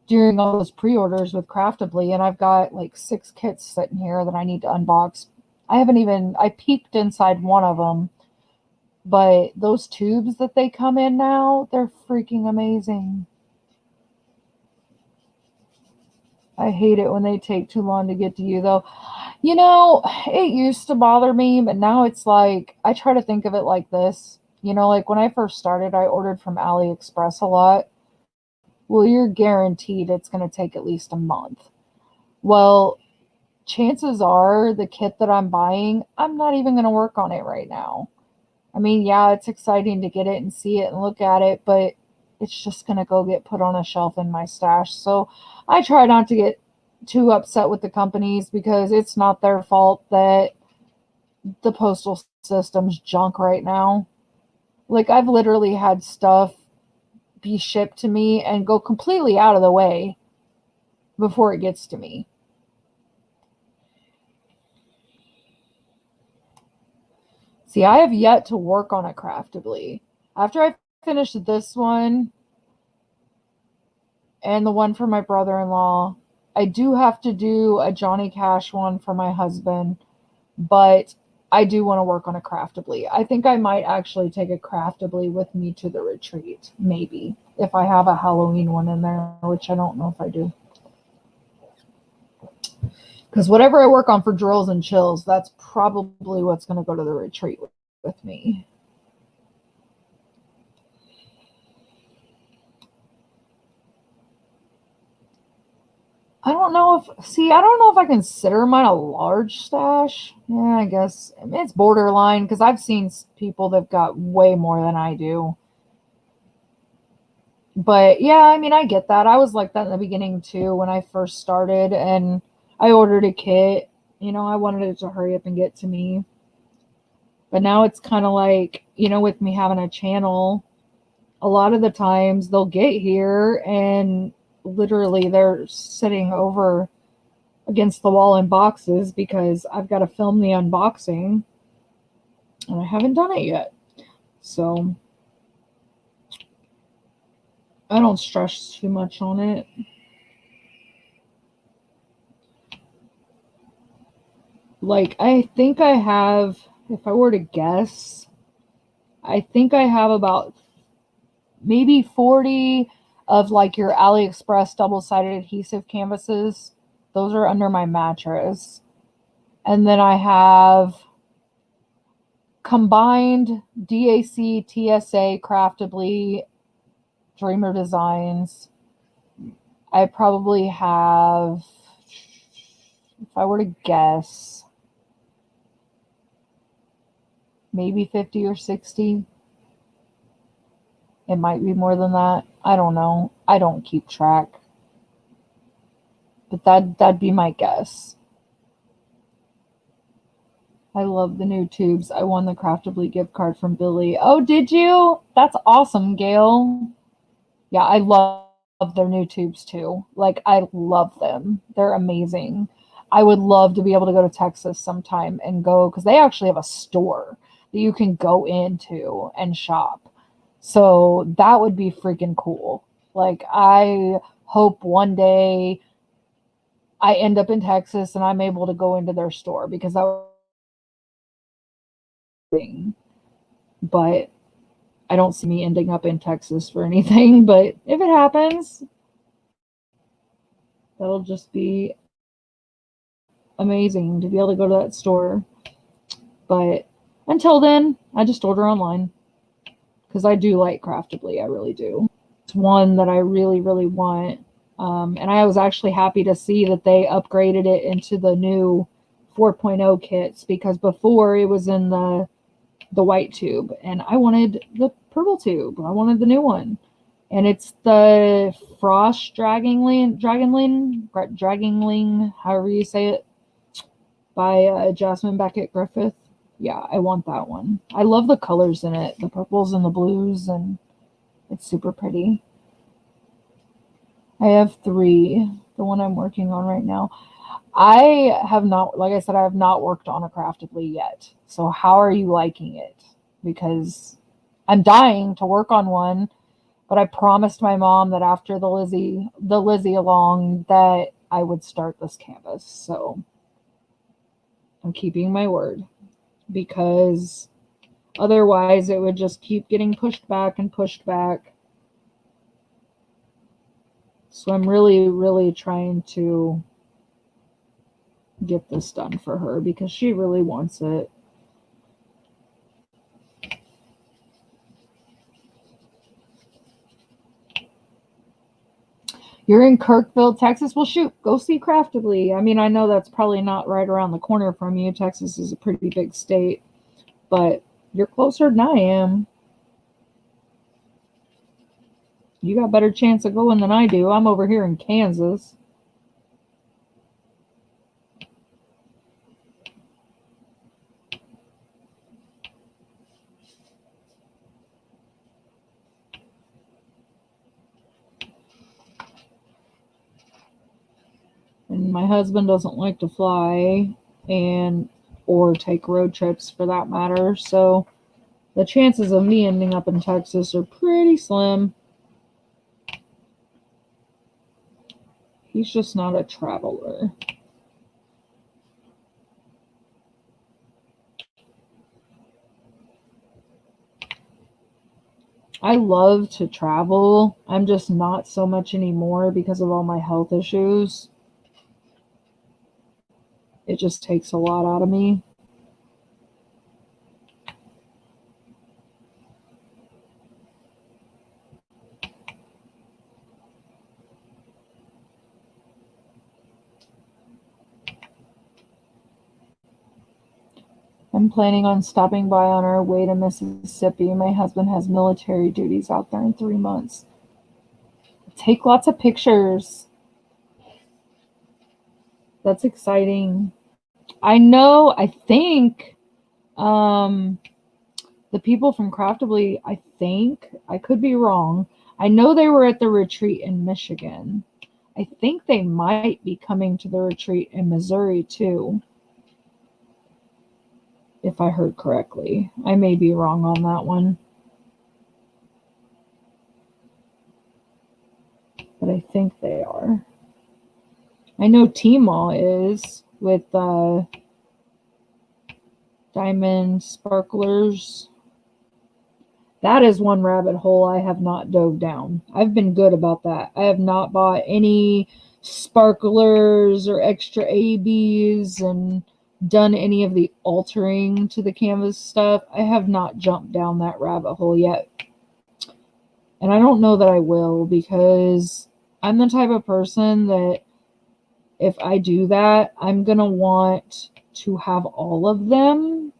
during all those pre-orders with Craftably, and I've got like 6 kits sitting here that I need to unbox. I peeked inside one of them, but those tubes that they come in now, they're freaking amazing. I hate it when they take too long to get to you, though. You know, it used to bother me, but now it's like, I try to think of it like this. You know, like when I first started, I ordered from AliExpress a lot. Well, you're guaranteed it's going to take at least a month. Well, chances are the kit that I'm buying, I'm not even going to work on it right now. I mean, yeah, it's exciting to get it and see it and look at it, but it's just going to go get put on a shelf in my stash. So I try not to get too upset with the companies because it's not their fault that the postal system's junk right now. Like, I've literally had stuff be shipped to me and go completely out of the way before it gets to me. See, I have yet to work on it Craftably. After I finish this one and the one for my brother-in-law, I do have to do a Johnny Cash one for my husband, but I do want to work on a Craftably. I think I might actually take a Craftably with me to the retreat, maybe, if I have a Halloween one in there, which I don't know if I do. Because whatever I work on for drills and chills, that's probably what's going to go to the retreat with me. I don't know if I consider mine a large stash. Yeah, I guess it's borderline because I've seen people that've got way more than I do. But yeah, I mean, I get that. I was like that in the beginning too when I first started and I ordered a kit. You know, I wanted it to hurry up and get to me. But now it's kind of like, you know, with me having a channel, a lot of the times they'll get here and literally they're sitting over against the wall in boxes because I've got to film the unboxing and I haven't done it yet. So I don't stress too much on it. Like, I think I have, if I were to guess, I think I have about maybe 40 of like your AliExpress double-sided adhesive canvases. Those are under my mattress. And then I have combined DAC, TSA, Craftably, Dreamer Designs, I probably have, if I were to guess, maybe 50 or 60. It might be more than that. I don't know. I don't keep track. But that'd be my guess. I love the new tubes. I won the Craftably gift card from Billy. Oh, did you? That's awesome, Gail. Yeah, I love their new tubes too. Like, I love them. They're amazing. I would love to be able to go to Texas sometime and go, because they actually have a store that you can go into and shop. So that would be freaking cool. Like, I hope one day I end up in Texas and I'm able to go into their store, because that would be thing. But I don't see me ending up in Texas for anything. But if it happens, that'll just be amazing to be able to go to that store. But until then, I just order online, because I do like Craftably. I really do. It's one that I really, really want. And I was actually happy to see that they upgraded it into the new 4.0 kits, because before it was in the white tube, and I wanted the purple tube. I wanted the new one. And it's the Frost Dragongling, however you say it, by Jasmine Beckett Griffith. Yeah, I want that one. I love the colors in it, the purples and the blues, and it's super pretty. I have 3, the one I'm working on right now. I have not, like I said, I have not worked on a Craftably yet. So how are you liking it? Because I'm dying to work on one, but I promised my mom that after the Lizzie along that I would start this canvas. So I'm keeping my word, because otherwise it would just keep getting pushed back and pushed back. So I'm really, really trying to get this done for her, because she really wants it. You're in Kirkville, Texas? Well, shoot, go see Craftably. I mean, I know that's probably not right around the corner from you. Texas is a pretty big state, but you're closer than I am. You got a better chance of going than I do. I'm over here in Kansas. And my husband doesn't like to fly or take road trips for that matter. So the chances of me ending up in Texas are pretty slim. He's just not a traveler. I love to travel. I'm just not so much anymore because of all my health issues. It just takes a lot out of me. I'm planning on stopping by on our way to Mississippi. My husband has military duties out there in 3 months. Take lots of pictures. That's exciting. I know, I think the people from Craftably, I could be wrong. I know they were at the retreat in Michigan. I think they might be coming to the retreat in Missouri too, if I heard correctly. I may be wrong on that one, but I think they are. I know T-Maw is with Diamond Sparklers. That is one rabbit hole I have not dove down. I've been good about that. I have not bought any sparklers or extra ABs and done any of the altering to the canvas stuff. I have not jumped down that rabbit hole yet. And I don't know that I will, because I'm the type of person that if I do that, I'm going to want to have all of them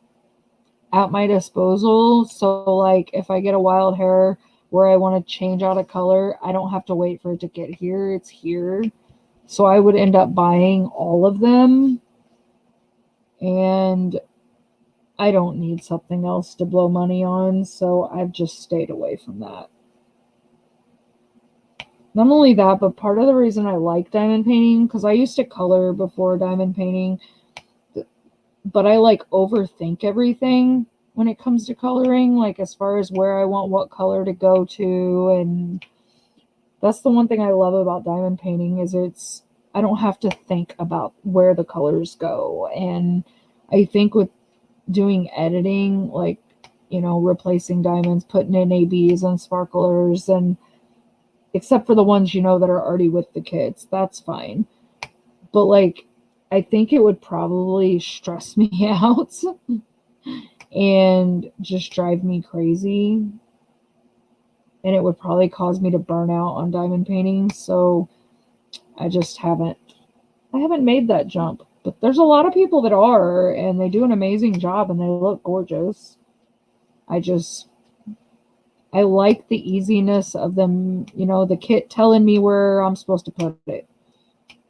at my disposal. So like if I get a wild hair where I want to change out a color, I don't have to wait for it to get here. It's here. So I would end up buying all of them. And I don't need something else to blow money on. So I've just stayed away from that. Not only that, but part of the reason I like diamond painting, because I used to color before diamond painting, but I like overthink everything when it comes to coloring, like as far as where I want what color to go to. And that's the one thing I love about diamond painting is I don't have to think about where the colors go. And I think with doing editing, like, replacing diamonds, putting in ABs and sparklers, and except for the ones, that are already with the kids, that's fine. But like, I think it would probably stress me out and just drive me crazy. And it would probably cause me to burn out on diamond painting. So I just haven't made that jump. But there's a lot of people that are, and they do an amazing job and they look gorgeous. I like the easiness of them, the kit telling me where I'm supposed to put it,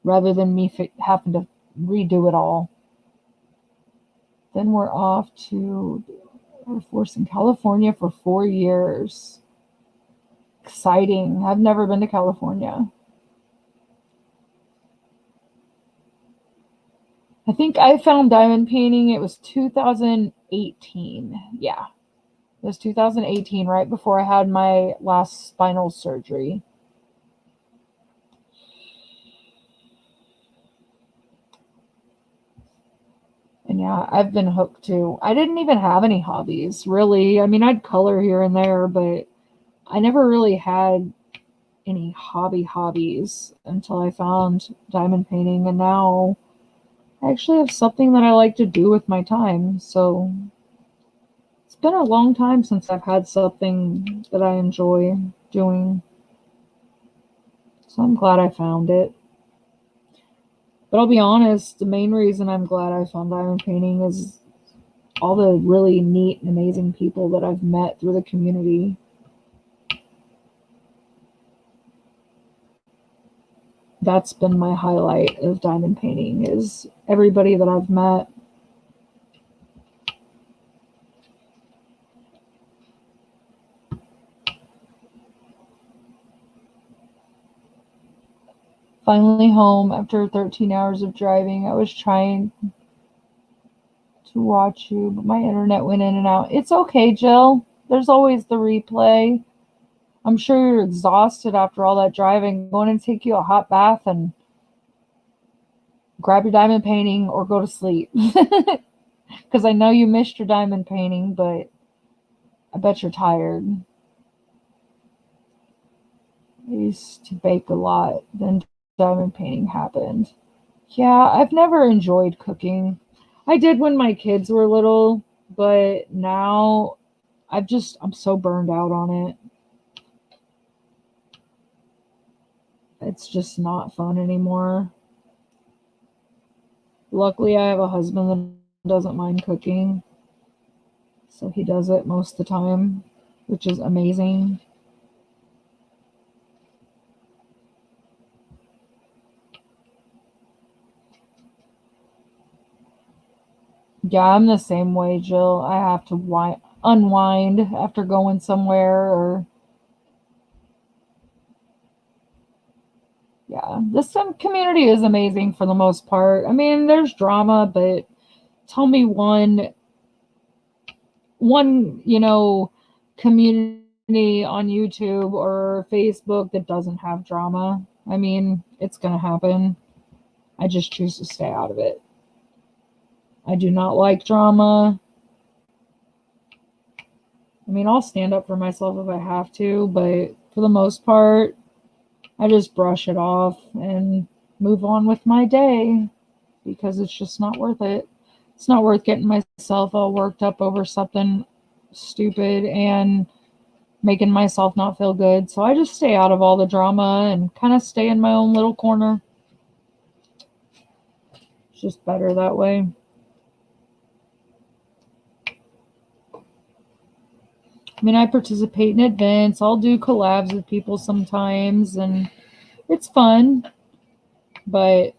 rather than me having to redo it all. Then we're off to Air Force in California for 4 years. Exciting. I've never been to California. I think I found diamond painting, it was 2018. Yeah. It was 2018, right before I had my last spinal surgery. And yeah, I've been hooked too. I didn't even have any hobbies, really. I mean, I'd color here and there, but I never really had any hobbies until I found diamond painting. And now I actually have something that I like to do with my time. So it's been a long time since I've had something that I enjoy doing. So I'm glad I found it. But I'll be honest, the main reason I'm glad I found diamond painting is all the really neat and amazing people that I've met through the community. That's been my highlight of diamond painting, is everybody that I've met. Finally home after 13 hours of driving. I was trying to watch you, but my internet went in and out. It's okay, Jill. There's always the replay. I'm sure you're exhausted after all that driving. Go in and take you a hot bath and grab your diamond painting or go to sleep. Because I know you missed your diamond painting, but I bet you're tired. I used to bake a lot. Then diamond painting happened. Yeah, I've never enjoyed cooking. I did when my kids were little, but now I'm so burned out on it. It's just not fun anymore. Luckily, I have a husband that doesn't mind cooking, so he does it most of the time, which is amazing. Yeah, I'm the same way, Jill. I have to unwind after going somewhere, or yeah, this community is amazing for the most part. I mean, there's drama, but tell me one, community on YouTube or Facebook that doesn't have drama. I mean, it's going to happen. I just choose to stay out of it. I do not like drama. I mean, I'll stand up for myself if I have to, but for the most part, I just brush it off and move on with my day because it's just not worth it. It's not worth getting myself all worked up over something stupid and making myself not feel good. So I just stay out of all the drama and kind of stay in my own little corner. It's just better that way. I mean, I participate in events. I'll do collabs with people sometimes, and it's fun. But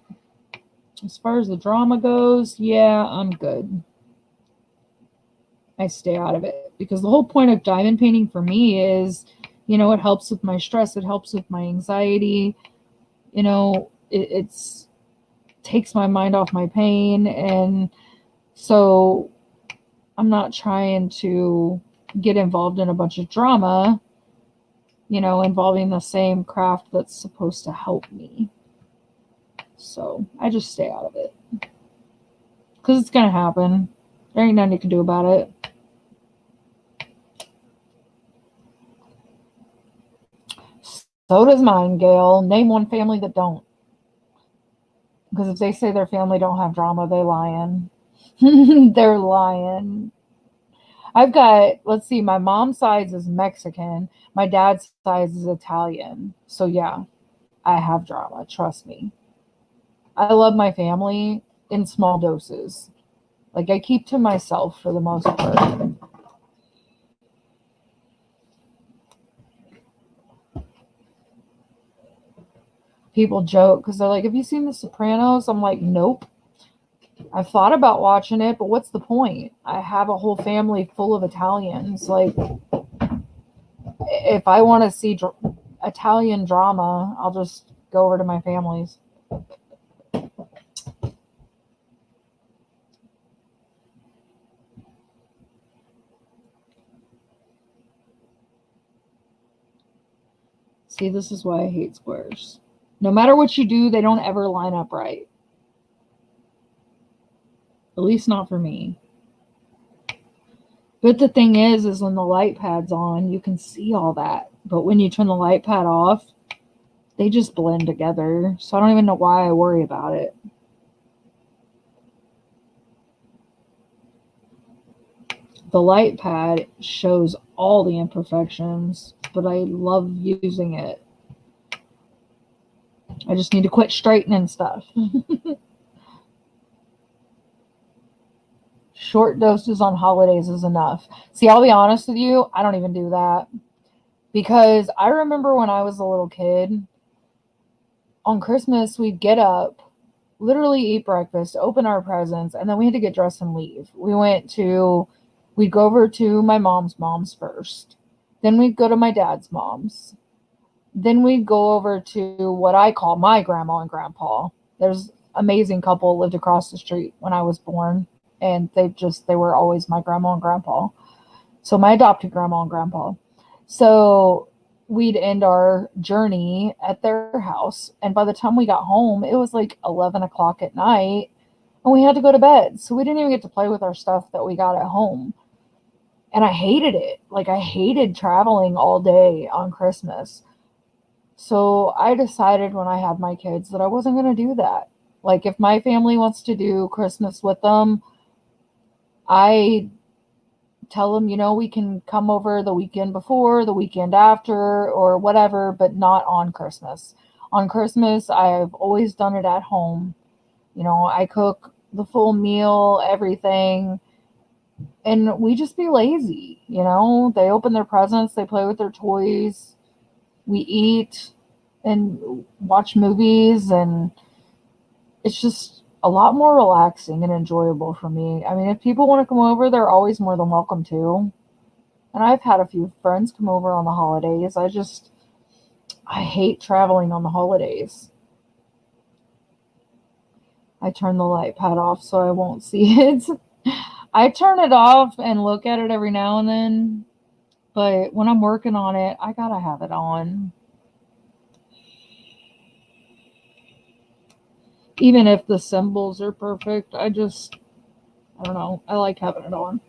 as far as the drama goes, yeah, I'm good. I stay out of it because the whole point of diamond painting for me is, it helps with my stress. It helps with my anxiety. It's takes my mind off my pain. And so I'm not trying to get involved in a bunch of drama, involving the same craft that's supposed to help me. So I just stay out of it because it's going to happen. There ain't nothing you can do about it. So does mine, Gail. Name one family that don't. Because if they say their family don't have drama, they're lying. They're lying. I've got, let's see, my mom's side is Mexican. My dad's side is Italian. So yeah, I have drama. Trust me. I love my family in small doses. Like I keep to myself for the most part. People joke because they're like, have you seen The Sopranos? I'm like, nope. I've thought about watching it, but what's the point? I have a whole family full of Italians. Like, if I want to see Italian drama, I'll just go over to my family's. See, this is why I hate squares. No matter what you do, they don't ever line up right. At least not for me. But the thing is when the light pad's on, you can see all that. But when you turn the light pad off, they just blend together. So I don't even know why I worry about it. The light pad shows all the imperfections, but I love using it. I just need to quit straightening stuff. Short doses on holidays is enough. See, I'll be honest with you, I don't even do that. Because I remember when I was a little kid, on Christmas, we'd get up, literally eat breakfast, open our presents, and then we had to get dressed and leave. We'd go over to my mom's first. Then we'd go to my dad's mom's. Then we'd go over to what I call my grandma and grandpa. There's an amazing couple lived across the street when I was born. And they were always my grandma and grandpa. So my adopted grandma and grandpa. So we'd end our journey at their house. And by the time we got home, it was like 11 o'clock at night. And we had to go to bed. So we didn't even get to play with our stuff that we got at home. And I hated it. Like I hated traveling all day on Christmas. So I decided when I had my kids that I wasn't going to do that. Like if my family wants to do Christmas with them, I tell them, we can come over the weekend before, the weekend after, or whatever, but not on Christmas. On Christmas, I've always done it at home. I cook the full meal, everything, and we just be lazy. They open their presents, they play with their toys, we eat and watch movies, and it's just a lot more relaxing and enjoyable for me. I mean, if people want to come over, they're always more than welcome to. And I've had a few friends come over on the holidays. I hate traveling on the holidays. I turn the light pad off so I won't see it. I turn it off and look at it every now and then. But when I'm working on it, I gotta have it on. Even if the symbols are perfect, I don't know. I like having it on.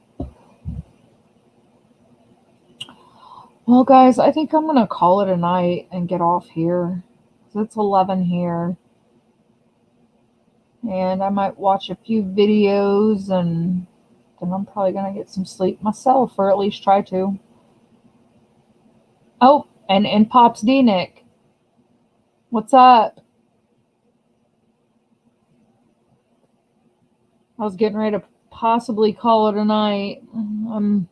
Well, guys, I think I'm going to call it a night and get off here. It's 11 here. And I might watch a few videos, and then I'm probably going to get some sleep myself, or at least try to. Oh, and Pops D Nick. What's up? I was getting ready to possibly call it a night. I'm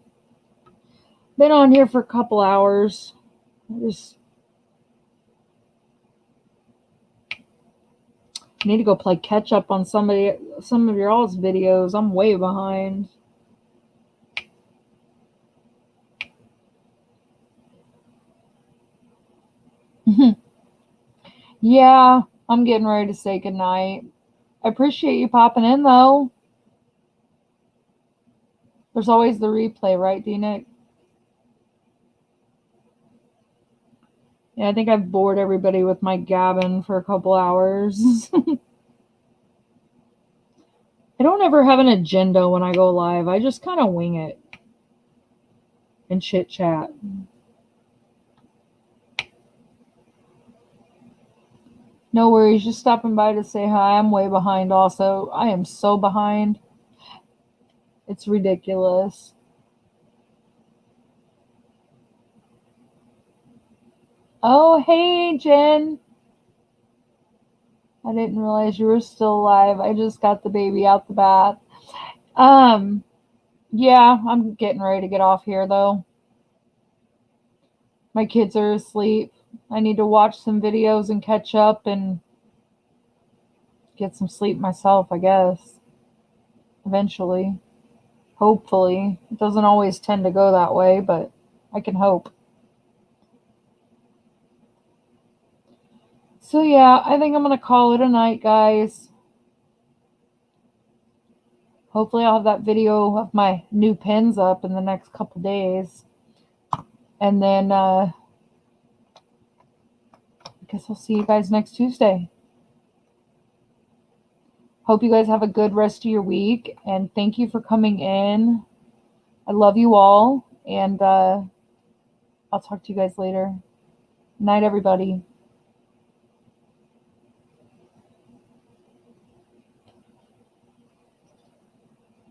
been on here for a couple hours. I just need to go play catch up on some of your all's videos. I'm way behind. Yeah, I'm getting ready to say goodnight. I appreciate you popping in though. There's always the replay, right, D-Nick? Yeah, I think I've bored everybody with my gabbing for a couple hours. I don't ever have an agenda when I go live. I just kind of wing it and chit chat. No worries, just stopping by to say hi. I'm way behind also. I am so behind. It's ridiculous. Oh, hey, Jen. I didn't realize you were still alive. I just got the baby out the bath. Yeah, I'm getting ready to get off here though. My kids are asleep. I need to watch some videos and catch up and get some sleep myself, I guess. Eventually. Hopefully. It doesn't always tend to go that way, but I can hope. So yeah, I think I'm going to call it a night, guys. Hopefully I'll have that video of my new pens up in the next couple days. And then I guess I'll see you guys next Tuesday. Hope you guys have a good rest of your week, and thank you for coming in. I love you all, and I'll talk to you guys later. Night, everybody.